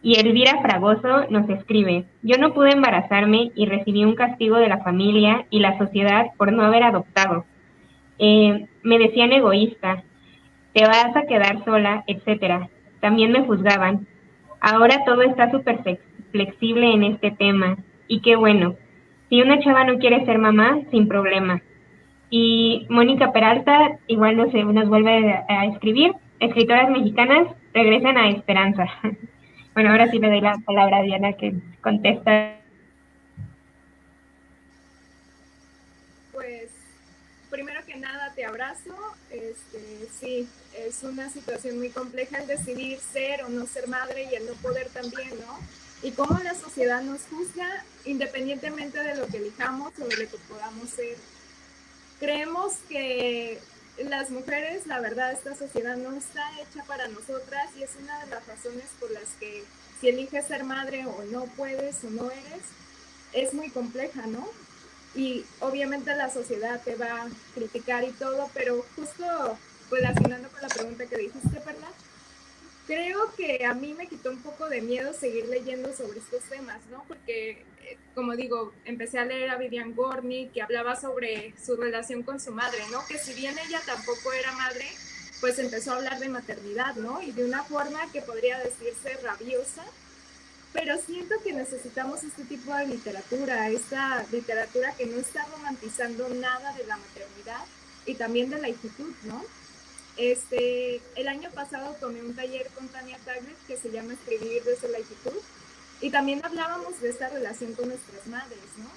Y Elvira Fragoso nos escribe, yo no pude embarazarme y recibí un castigo de la familia y la sociedad por no haber adoptado. Me decían egoísta, te vas a quedar sola, etcétera. También me juzgaban. Ahora todo está súper flexible en este tema. Y qué bueno. Si una chava no quiere ser mamá, sin problema. Y Mónica Peralta igual nos vuelve a escribir. Escritoras mexicanas regresan a Esperanza. Bueno, ahora sí le doy la palabra a Diana que contesta. Pues, primero que nada te abrazo. Sí, es una situación muy compleja el decidir ser o no ser madre y el no poder también, ¿no? Y cómo la sociedad nos juzga independientemente de lo que elijamos o de lo que podamos ser. Creemos que las mujeres, la verdad, esta sociedad no está hecha para nosotras y es una de las razones por las que si eliges ser madre o no puedes o no eres, es muy compleja, ¿no? Y obviamente la sociedad te va a criticar y todo, pero justo relacionando con la pregunta que dijiste, Perla, creo que a mí me quitó un poco de miedo seguir leyendo sobre estos temas, ¿no? Porque, como digo, empecé a leer a Vivian Gornick, que hablaba sobre su relación con su madre, ¿no? Que si bien ella tampoco era madre, pues empezó a hablar de maternidad, ¿no? Y de una forma que podría decirse rabiosa, pero siento que necesitamos este tipo de literatura, esta literatura que no está romantizando nada de la maternidad y también de la hijitud, ¿no? El año pasado tomé un taller con Tania Taggart que se llama Escribir desde la hijitud y también hablábamos de esta relación con nuestras madres, ¿no?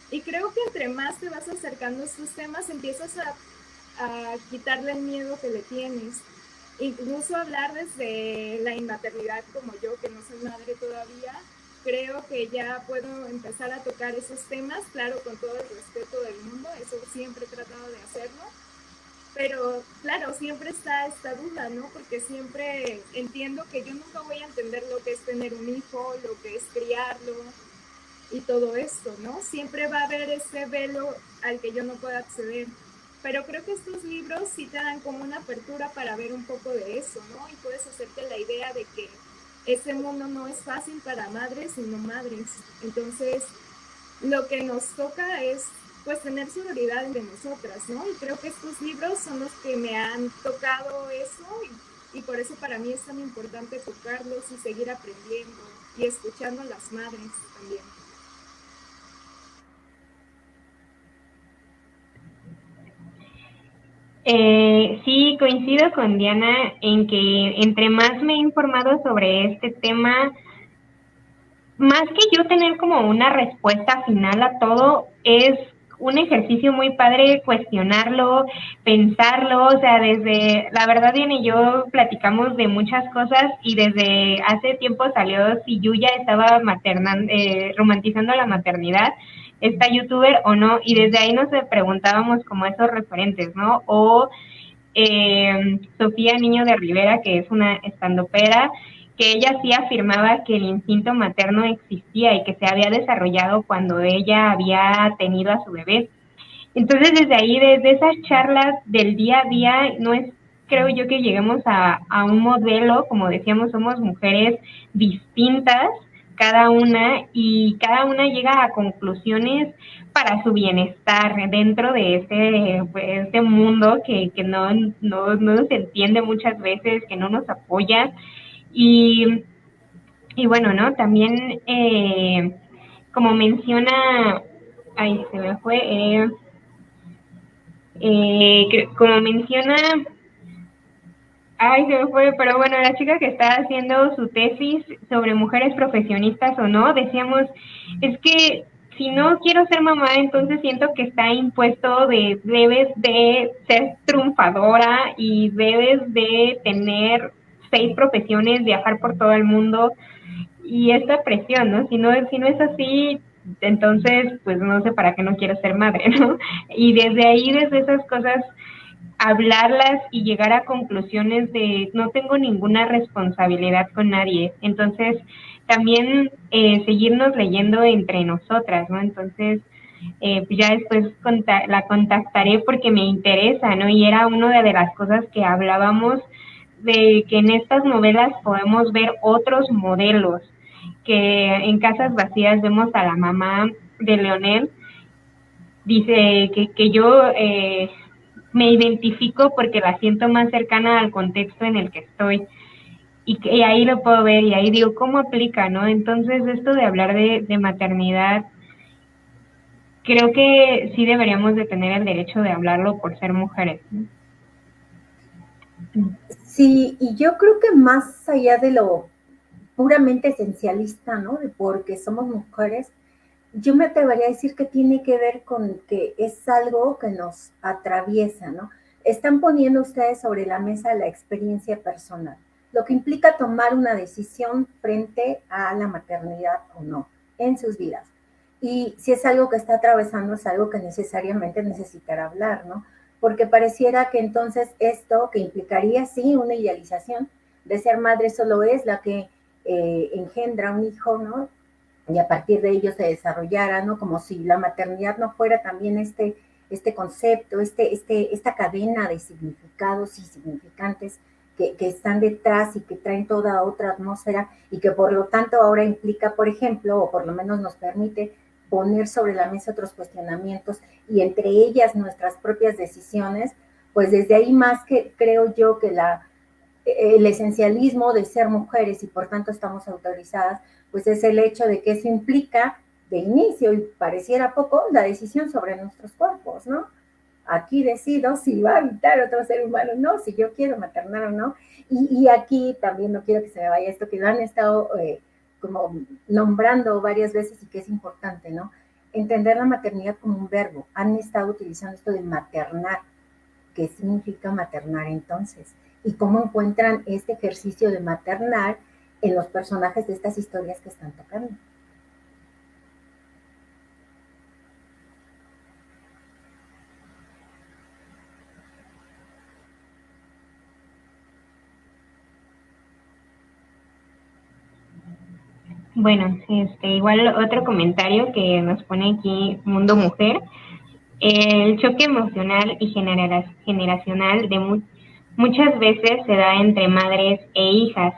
Y creo que entre más te vas acercando a estos temas empiezas a quitarle el miedo que le tienes. Incluso hablar desde la inmaternidad como yo, que no soy madre todavía, creo que ya puedo empezar a tocar esos temas, claro, con todo el respeto del mundo, eso siempre he tratado de hacerlo. Pero claro, siempre está esta duda, ¿no? Porque siempre entiendo que yo nunca voy a entender lo que es tener un hijo, lo que es criarlo y todo esto, ¿no? Siempre va a haber ese velo al que yo no pueda acceder. Pero creo que estos libros sí te dan como una apertura para ver un poco de eso, ¿no? Y puedes hacerte la idea de que ese mundo no es fácil para madres y no madres. Entonces, lo que nos toca es pues tener sororidad entre nosotras, ¿no? Y creo que estos libros son los que me han tocado eso y por eso para mí es tan importante tocarlos y seguir aprendiendo y escuchando a las madres también. Sí, coincido con Diana en que entre más me he informado sobre este tema, más que yo tener como una respuesta final a todo, es un ejercicio muy padre cuestionarlo, pensarlo, o sea, la verdad Diana y yo platicamos de muchas cosas y desde hace tiempo salió si Yuya estaba romantizando la maternidad, esta youtuber o no, y desde ahí nos preguntábamos como esos referentes, ¿no? O Sofía Niño de Rivera, que es una estandopera, que ella sí afirmaba que el instinto materno existía y que se había desarrollado cuando ella había tenido a su bebé. Entonces, desde ahí, desde esas charlas del día a día, no es, creo yo, que lleguemos a un modelo, como decíamos, somos mujeres distintas, cada una, y cada una llega a conclusiones para su bienestar dentro de este mundo que no se entiende muchas veces, que no nos apoya. Y bueno, ¿no? También, como menciona, ay, se me fue, como menciona, ay, se me fue, pero bueno, la chica que está haciendo su tesis sobre mujeres profesionistas o no, decíamos, es que si no quiero ser mamá, entonces siento que está impuesto de debes de ser triunfadora y debes de tener 6 profesiones, viajar por todo el mundo, y esta presión, ¿no? Si no es así, entonces, pues no sé para qué no quiero ser madre, ¿no? Y desde ahí, desde esas cosas, hablarlas y llegar a conclusiones de no tengo ninguna responsabilidad con nadie. Entonces, también seguirnos leyendo entre nosotras, ¿no? Entonces, pues ya después la contactaré porque me interesa, ¿no? Y era una de las cosas que hablábamos, de que en estas novelas podemos ver otros modelos, que en Casas Vacías vemos a la mamá de Leonel, dice que yo me identifico porque la siento más cercana al contexto en el que estoy, y ahí lo puedo ver, y ahí digo, ¿cómo aplica, no? Entonces, esto de hablar de maternidad, creo que sí deberíamos de tener el derecho de hablarlo por ser mujeres, ¿no? Sí, y yo creo que más allá de lo puramente esencialista, ¿no? De porque somos mujeres, yo me atrevería a decir que tiene que ver con que es algo que nos atraviesa, ¿no? Están poniendo ustedes sobre la mesa la experiencia personal, lo que implica tomar una decisión frente a la maternidad o no en sus vidas. Y si es algo que está atravesando, es algo que necesariamente necesitará hablar, ¿no? Porque pareciera que entonces esto que implicaría, sí, una idealización de ser madre solo es la que engendra un hijo, ¿no? Y a partir de ello se desarrollara, ¿no? Como si la maternidad no fuera también este concepto, esta cadena de significados y significantes que están detrás y que traen toda otra atmósfera y que por lo tanto ahora implica, por ejemplo, o por lo menos nos permite poner sobre la mesa otros cuestionamientos y entre ellas nuestras propias decisiones, pues desde ahí más que creo yo que el esencialismo de ser mujeres y por tanto estamos autorizadas, pues es el hecho de que eso implica de inicio, y pareciera poco, la decisión sobre nuestros cuerpos, ¿no? Aquí decido si va a habitar otro ser humano o no, si yo quiero maternar o no. Y aquí también no quiero que se me vaya esto, que lo han estado como nombrando varias veces y que es importante, ¿no? Entender la maternidad como un verbo. Han estado utilizando esto de maternar. ¿Qué significa maternar entonces? Y cómo encuentran este ejercicio de maternar en los personajes de estas historias que están tocando. Bueno, igual otro comentario que nos pone aquí Mundo Mujer, el choque emocional y generacional de muchas veces se da entre madres e hijas.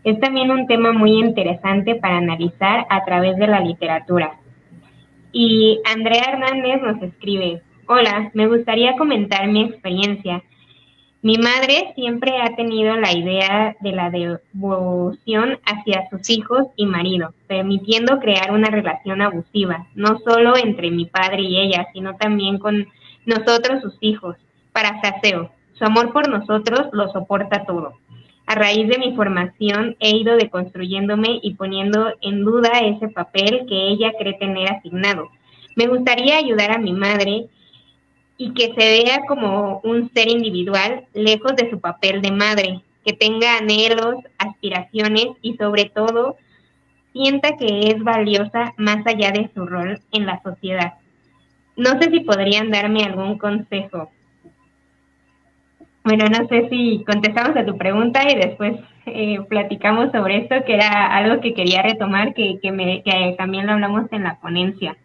Es también un tema muy interesante para analizar a través de la literatura. Y Andrea Hernández nos escribe, hola, me gustaría comentar mi experiencia. Mi madre siempre ha tenido la idea de la devoción hacia sus hijos y marido, permitiendo crear una relación abusiva, no solo entre mi padre y ella, sino también con nosotros, sus hijos, para saseo. Su amor por nosotros lo soporta todo. A raíz de mi formación he ido deconstruyéndome y poniendo en duda ese papel que ella cree tener asignado. Me gustaría ayudar a mi madre y que se vea como un ser individual, lejos de su papel de madre, que tenga anhelos, aspiraciones y sobre todo sienta que es valiosa más allá de su rol en la sociedad. No sé si podrían darme algún consejo. Bueno, no sé si contestamos a tu pregunta y después platicamos sobre esto, que era algo que quería retomar, que también lo hablamos en la ponencia.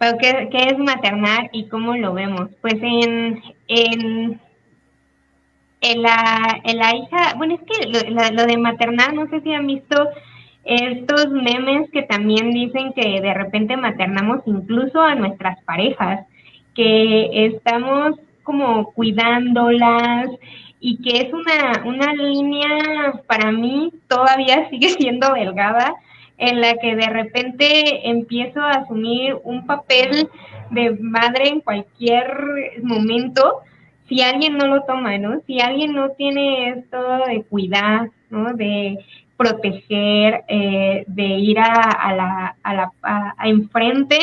Pero ¿qué es maternar y cómo lo vemos? Pues en En la hija, bueno, es que lo de maternar, no sé si han visto estos memes que también dicen que de repente maternamos incluso a nuestras parejas, que estamos como cuidándolas y que es una línea para mí todavía sigue siendo delgada en la que de repente empiezo a asumir un papel de madre en cualquier momento si alguien no lo toma, ¿no? Si alguien no tiene esto de cuidar, ¿no? De proteger, de ir a enfrente,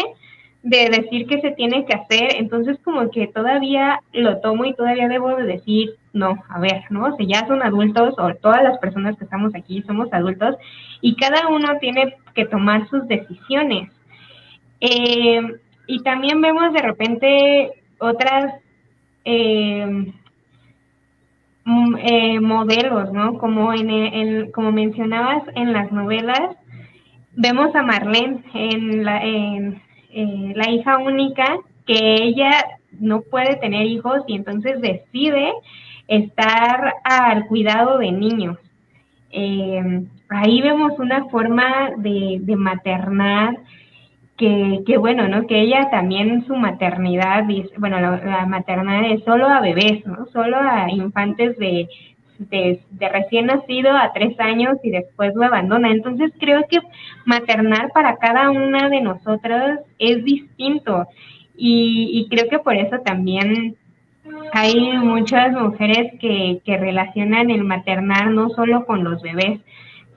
de decir qué se tiene que hacer, entonces como que todavía lo tomo y todavía debo de decir, no, a ver, ¿no? O sea, ya son adultos, o todas las personas que estamos aquí somos adultos, y cada uno tiene que tomar sus decisiones. Eh, y también vemos de repente otras eh, modelos, ¿no? Como como mencionabas en las novelas, vemos a Marlene en la hija única, que ella no puede tener hijos y entonces decide estar al cuidado de niños. Ahí vemos una forma de maternar que bueno, ¿no? Que ella también su maternidad, bueno, la maternidad es solo a bebés, ¿no? Solo a infantes de recién nacido a 3 años y después lo abandona. Entonces creo que maternar para cada una de nosotras es distinto y creo que por eso también hay muchas mujeres que relacionan el maternar no solo con los bebés,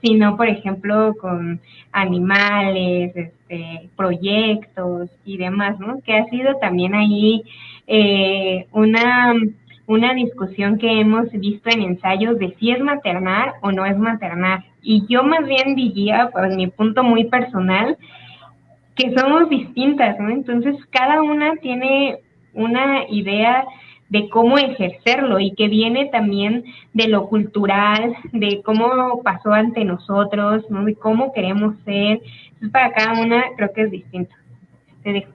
sino, por ejemplo, con animales, proyectos y demás, ¿no? Que ha sido también ahí una discusión que hemos visto en ensayos de si es maternar o no es maternar. Y yo más bien diría, por mi punto muy personal, que somos distintas, ¿no? Entonces, cada una tiene una idea de cómo ejercerlo y que viene también de lo cultural, de cómo pasó ante nosotros, ¿no? De cómo queremos ser. Entonces, para cada una creo que es distinto. Te dejo.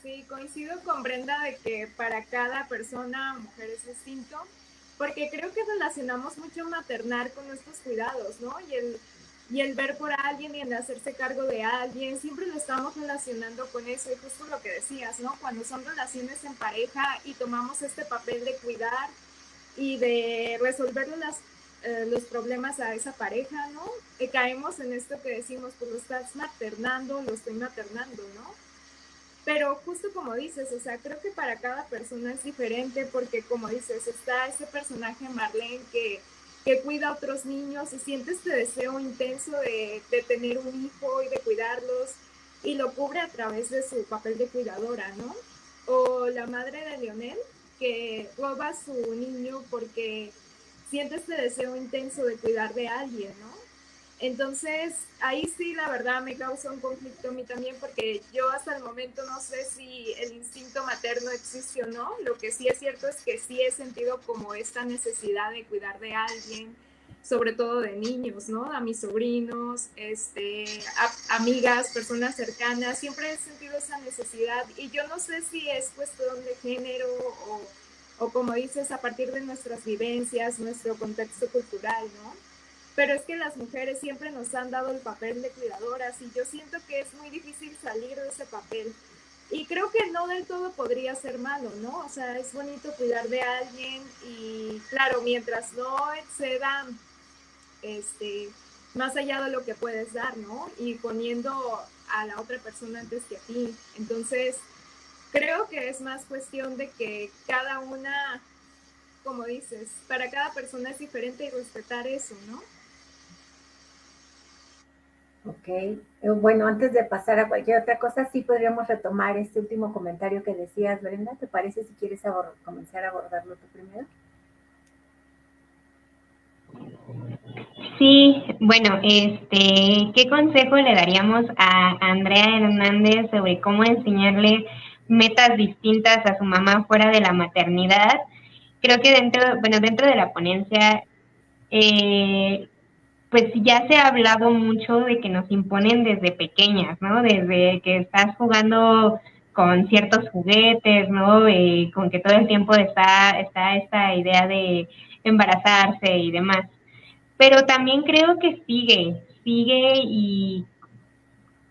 Sí, coincido con Brenda de que para cada persona, mujer es distinto, porque creo que relacionamos mucho maternar con nuestros cuidados, ¿no? Y el ver por alguien y el hacerse cargo de alguien, siempre lo estamos relacionando con eso, y justo lo que decías, ¿no? Cuando son relaciones en pareja y tomamos este papel de cuidar y de resolver los problemas a esa pareja, ¿no? Caemos en esto que decimos, pues lo estás maternando, lo estoy maternando, ¿no? Pero justo como dices, o sea, creo que para cada persona es diferente porque como dices, está ese personaje Marlene que cuida a otros niños y siente este deseo intenso de tener un hijo y de cuidarlos y lo cubre a través de su papel de cuidadora, ¿no? O la madre de Lionel que roba a su niño porque siente este deseo intenso de cuidar de alguien, ¿no? Entonces, ahí sí, la verdad, me causa un conflicto a mí también, porque yo hasta el momento no sé si el instinto materno existe o no. Lo que sí es cierto es que sí he sentido como esta necesidad de cuidar de alguien, sobre todo de niños, ¿no? A mis sobrinos, amigas, personas cercanas, siempre he sentido esa necesidad. Y yo no sé si es cuestión de género o como dices, a partir de nuestras vivencias, nuestro contexto cultural, ¿no? Pero es que las mujeres siempre nos han dado el papel de cuidadoras y yo siento que es muy difícil salir de ese papel. Y creo que no del todo podría ser malo, ¿no? O sea, es bonito cuidar de alguien y claro, mientras no exceda más allá de lo que puedes dar, ¿no? Y poniendo a la otra persona antes que a ti. Entonces, creo que es más cuestión de que cada una, como dices, para cada persona es diferente y respetar eso, ¿no? Ok, bueno, antes de pasar a cualquier otra cosa, sí podríamos retomar este último comentario que decías, Brenda. ¿Te parece si quieres comenzar a abordarlo tú primero? Sí, bueno, ¿qué consejo le daríamos a Andrea Hernández sobre cómo enseñarle metas distintas a su mamá fuera de la maternidad? Creo que dentro de la ponencia, pues ya se ha hablado mucho de que nos imponen desde pequeñas, ¿no? Desde que estás jugando con ciertos juguetes, ¿no? Con que todo el tiempo está esta idea de embarazarse y demás. Pero también creo que sigue y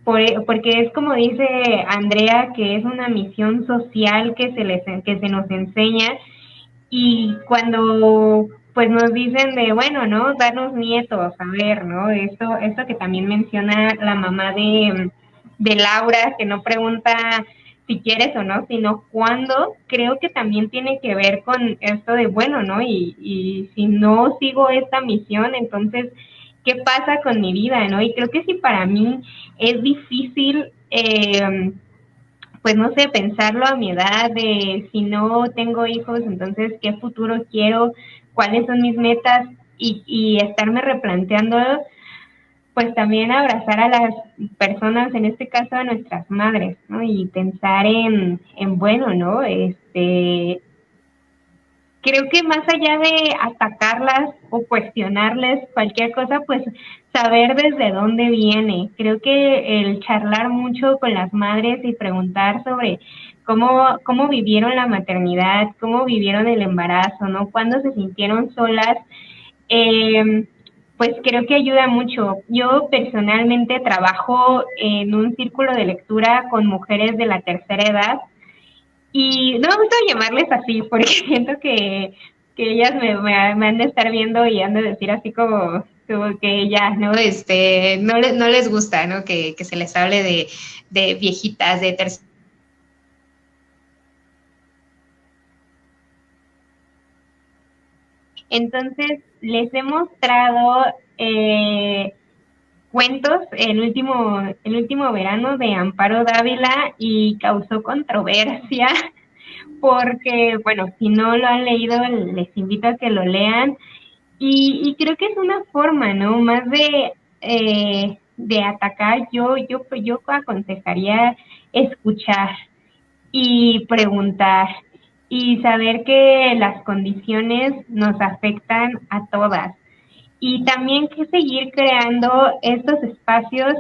porque es como dice Andrea, que es una misión social que se nos enseña, y cuando pues nos dicen de, bueno, ¿no? Darnos nietos, a ver, ¿no? Esto que también menciona la mamá de Laura, que no pregunta si quieres o no, sino cuándo, creo que también tiene que ver con esto de, bueno, ¿no? Y si no sigo esta misión, entonces, ¿qué pasa con mi vida, no? Y creo que si para mí es difícil, pues no sé, pensarlo a mi edad de si no tengo hijos, entonces qué futuro quiero, cuáles son mis metas y estarme replanteando, pues también abrazar a las personas, en este caso a nuestras madres, ¿no? Y pensar en bueno, ¿no? Creo que más allá de atacarlas o cuestionarles cualquier cosa, pues saber desde dónde viene. Creo que el charlar mucho con las madres y preguntar sobre cómo vivieron la maternidad, cómo vivieron el embarazo, ¿no? Cuándo se sintieron solas, pues creo que ayuda mucho. Yo personalmente trabajo en un círculo de lectura con mujeres de la tercera edad y no me gusta llamarles así porque siento que ellas me han de estar viendo y han de decir así como que ya, ¿no? No les gusta, ¿no? Que se les hable de viejitas, de tercera. Entonces, les he mostrado cuentos el último verano de Amparo Dávila y causó controversia porque, bueno, si no lo han leído, les invito a que lo lean. Y creo que es una forma, ¿no? Más de atacar, yo aconsejaría escuchar y preguntar y saber que las condiciones nos afectan a todas. Y también que seguir creando estos espacios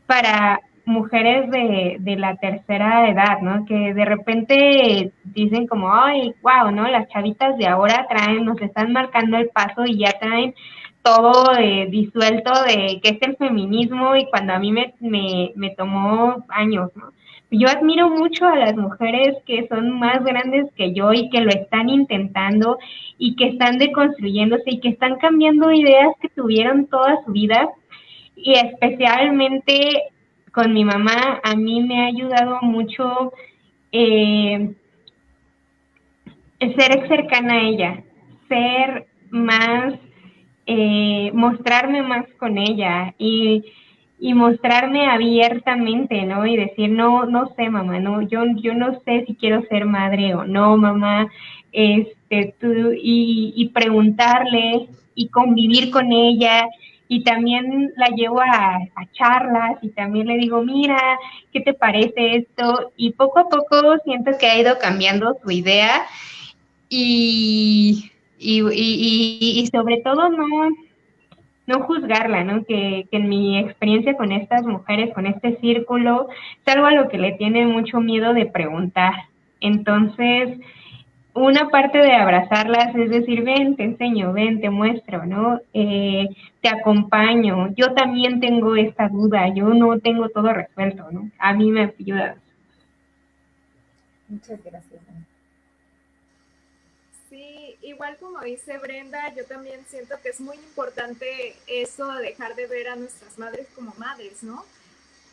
para mujeres de la tercera edad, ¿no? Que de repente dicen como, ay, wow, ¿no? Las chavitas de ahora nos están marcando el paso y ya traen todo disuelto de qué es el feminismo y cuando a mí me tomó años, ¿no? Yo admiro mucho a las mujeres que son más grandes que yo y que lo están intentando y que están deconstruyéndose y que están cambiando ideas que tuvieron toda su vida y especialmente con mi mamá, a mí me ha ayudado mucho eh, ser cercana a ella, ser más, mostrarme más con ella y mostrarme abiertamente, ¿no? Y decir, no sé, mamá, no, yo no sé si quiero ser madre o no, mamá, y preguntarle y convivir con ella y también la llevo a charlas y también le digo, mira, ¿qué te parece esto? Y poco a poco siento que ha ido cambiando su idea y sobre todo no juzgarla, ¿no? Que en mi experiencia con estas mujeres, con este círculo, es algo a lo que le tiene mucho miedo de preguntar. Entonces, una parte de abrazarlas es decir, ven, te enseño, ven, te muestro, ¿no? Te acompaño. Yo también tengo esta duda, yo no tengo todo resuelto, ¿no? A mí me ayuda. Muchas gracias, Ana. Sí, igual como dice Brenda, yo también siento que es muy importante eso de dejar de ver a nuestras madres como madres, ¿no?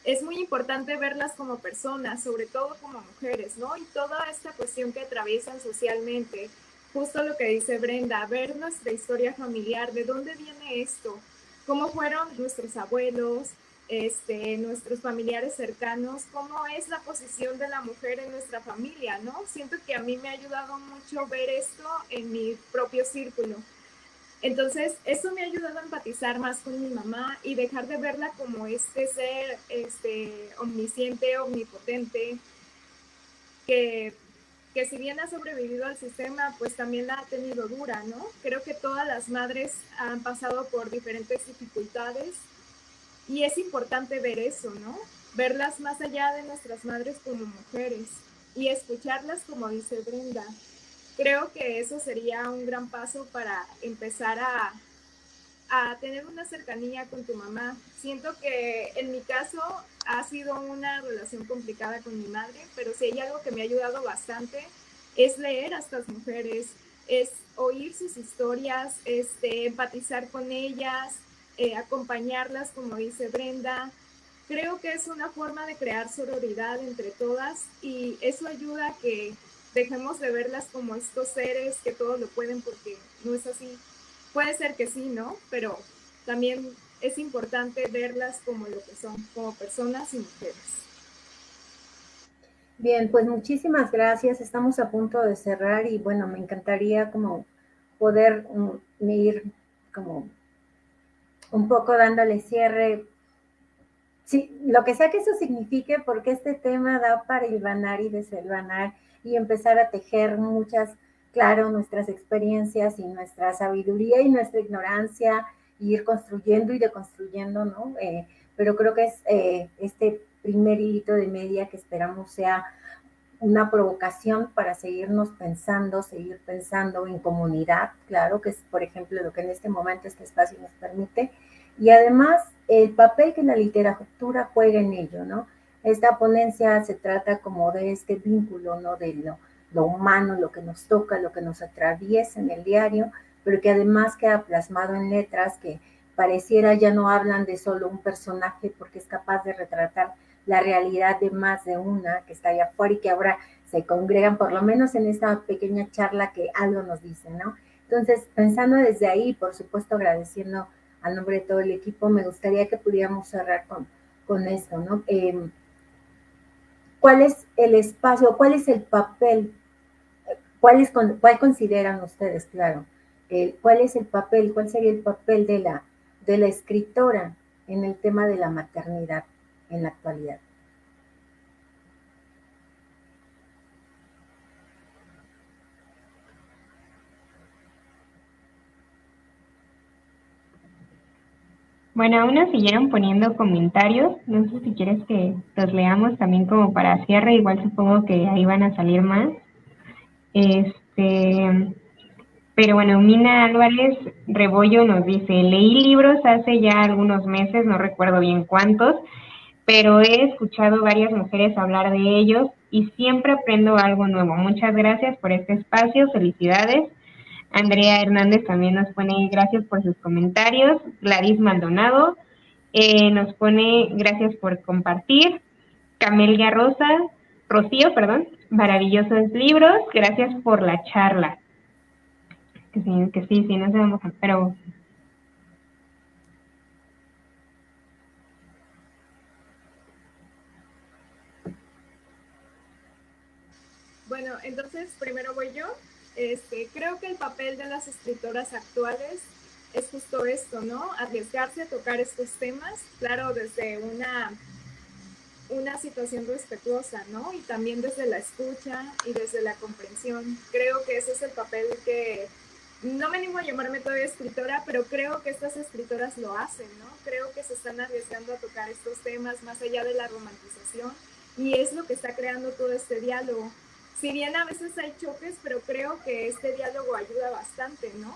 Es muy importante verlas como personas, sobre todo como mujeres, ¿no? Y toda esta cuestión que atraviesan socialmente, justo lo que dice Brenda, ver nuestra historia familiar, de dónde viene esto, cómo fueron nuestros abuelos, nuestros familiares cercanos, cómo es la posición de la mujer en nuestra familia, ¿no? Siento que a mí me ha ayudado mucho ver esto en mi propio círculo. Entonces, eso me ha ayudado a empatizar más con mi mamá y dejar de verla como este ser omnisciente, omnipotente, que si bien ha sobrevivido al sistema, pues también la ha tenido dura, ¿no? Creo que todas las madres han pasado por diferentes dificultades y es importante ver eso, ¿no? verlas más allá de nuestras madres como mujeres y escucharlas como dice Brenda. Creo que eso sería un gran paso para empezar a tener una cercanía con tu mamá. Siento que en mi caso ha sido una relación complicada con mi madre, pero si hay algo que me ha ayudado bastante es leer a estas mujeres, es oír sus historias, empatizar con ellas, acompañarlas, como dice Brenda. Creo que es una forma de crear sororidad entre todas y eso ayuda a que dejemos de verlas como estos seres que todo lo pueden, porque no es así. Puede ser que sí, ¿no? Pero también es importante verlas como lo que son, como personas y mujeres. Bien, pues muchísimas gracias. Estamos a punto de cerrar y bueno, me encantaría como poder ir como un poco dándole cierre. Sí, lo que sea que eso signifique, porque este tema da para hilvanar y desilvanar y empezar a tejer muchas, claro, nuestras experiencias y nuestra sabiduría y nuestra ignorancia, y ir construyendo y deconstruyendo, ¿no? Pero creo que es este primer hilito de media que esperamos sea una provocación para seguirnos pensando, seguir pensando en comunidad, claro, que es, por ejemplo, lo que en este momento este espacio nos permite, y además el papel que la literatura juega en ello, ¿no? Esta ponencia se trata como de este vínculo, ¿no? De lo humano, lo que nos toca, lo que nos atraviesa en el diario, pero que además queda plasmado en letras que pareciera ya no hablan de solo un personaje porque es capaz de retratar la realidad de más de una que está allá afuera y que ahora se congregan, por lo menos en esta pequeña charla, que algo nos dicen, ¿no? Entonces, pensando desde ahí, por supuesto agradeciendo a nombre de todo el equipo, me gustaría que pudiéramos cerrar con esto, ¿no? ¿Cuál es el espacio, cuál es el papel, cuál consideran ustedes, claro, cuál es el papel, cuál sería el papel de la escritora en el tema de la maternidad en la actualidad? Bueno, aún nos siguieron poniendo comentarios. No sé si quieres que los leamos también como para cierre. Igual supongo que ahí van a salir más. Pero bueno, Mina Álvarez Rebollo nos dice, leí libros hace ya algunos meses, no recuerdo bien cuántos, pero he escuchado varias mujeres hablar de ellos y siempre aprendo algo nuevo. Muchas gracias por este espacio, felicidades. Andrea Hernández también nos pone gracias por sus comentarios. Gladys Maldonado nos pone gracias por compartir. Camelia Rocío, maravillosos libros, gracias por la charla. Que sí, no sabemos, pero... Bueno, entonces primero voy yo. Creo que el papel de las escritoras actuales es justo esto, ¿no? Arriesgarse a tocar estos temas, claro, desde una situación respetuosa, ¿no? Y también desde la escucha y desde la comprensión. Creo que ese es el papel que no me animo a llamarme todavía escritora, pero creo que estas escritoras lo hacen, ¿no? Creo que se están arriesgando a tocar estos temas más allá de la romantización y es lo que está creando todo este diálogo. Si bien a veces hay choques, pero creo que este diálogo ayuda bastante, ¿no?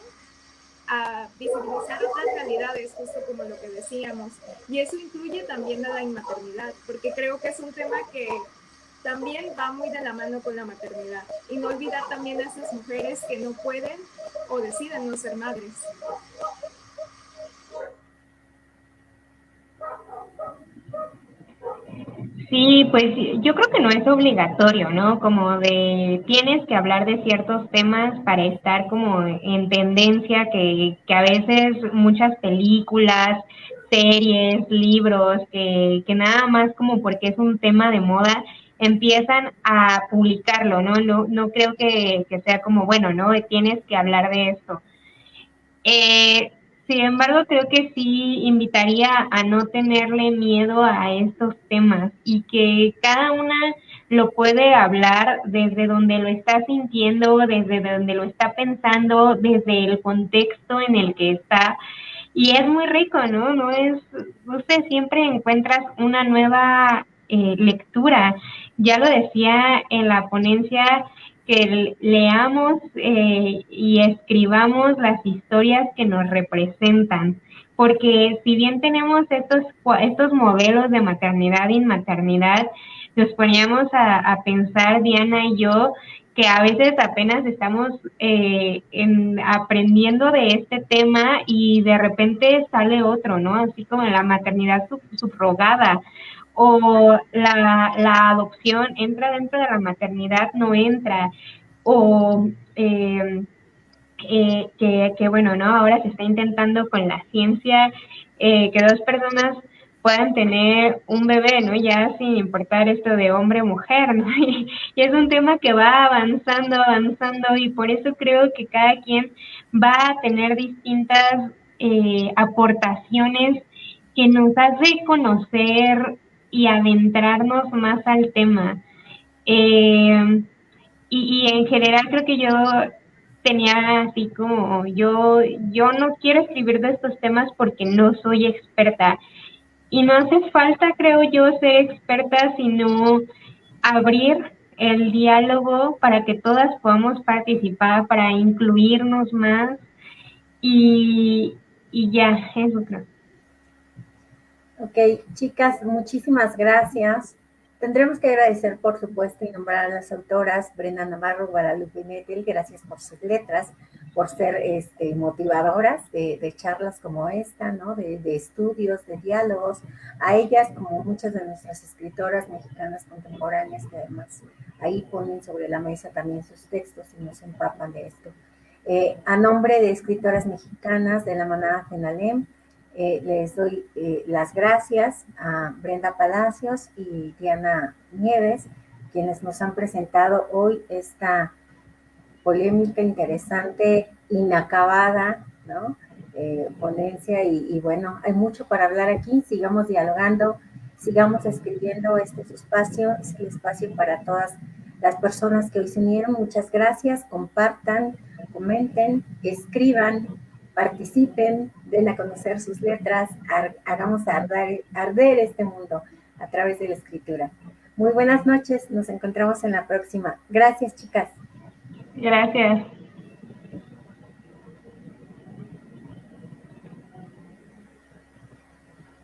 A visibilizar otras realidades, justo como lo que decíamos. Y eso incluye también a la inmaternidad, porque creo que es un tema que también va muy de la mano con la maternidad. Y no olvidar también a esas mujeres que no pueden o deciden no ser madres. Sí, pues yo creo que no es obligatorio, ¿no? Como de tienes que hablar de ciertos temas para estar como en tendencia, que a veces muchas películas, series, libros, que nada más como porque es un tema de moda, empiezan a publicarlo, ¿no? No creo que sea como, bueno, ¿no? Tienes que hablar de esto. Sin embargo, creo que sí invitaría a no tenerle miedo a estos temas y que cada una lo puede hablar desde donde lo está sintiendo, desde donde lo está pensando, desde el contexto en el que está y es muy rico, ¿no? No es, usted siempre encuentras una nueva lectura. Ya lo decía en la ponencia, que leamos y escribamos las historias que nos representan, porque si bien tenemos estos modelos de maternidad y maternidad, nos poníamos a pensar, Diana y yo, que a veces apenas estamos aprendiendo de este tema y de repente sale otro, ¿no? Así como la maternidad subrogada o la adopción entra dentro de la maternidad, no entra, o que bueno, ¿no? Ahora se está intentando con la ciencia que dos personas puedan tener un bebé, ¿no? Ya sin importar esto de hombre o mujer, ¿no? Y es un tema que va avanzando, avanzando, y por eso creo que cada quien va a tener distintas aportaciones que nos hace conocer y adentrarnos más al tema. Y en general creo que yo tenía así como, yo no quiero escribir de estos temas porque no soy experta. Y no hace falta, creo yo, ser experta, sino abrir el diálogo para que todas podamos participar, para incluirnos más y, y ya, eso creo. Ok, chicas, muchísimas gracias. Tendremos que agradecer, por supuesto, y nombrar a las autoras Brenda Navarro, Guadalupe Nettel. Gracias por sus letras, por ser motivadoras de charlas como esta, ¿no? De estudios, de diálogos. A ellas, como muchas de nuestras escritoras mexicanas contemporáneas, que además ahí ponen sobre la mesa también sus textos y nos empapan de esto. A nombre de escritoras mexicanas de la manada Fenalem, les doy las gracias a Brenda Palacios y Diana Nieves, quienes nos han presentado hoy esta polémica, interesante, inacabada, ¿no? Ponencia y bueno, hay mucho para hablar aquí, sigamos dialogando, sigamos escribiendo. Este es espacio, es el espacio para todas las personas que hoy se unieron. Muchas gracias, compartan, comenten, escriban, participen, den a conocer sus letras, hagamos arder este mundo a través de la escritura. Muy buenas noches, nos encontramos en la próxima. Gracias, chicas. Gracias.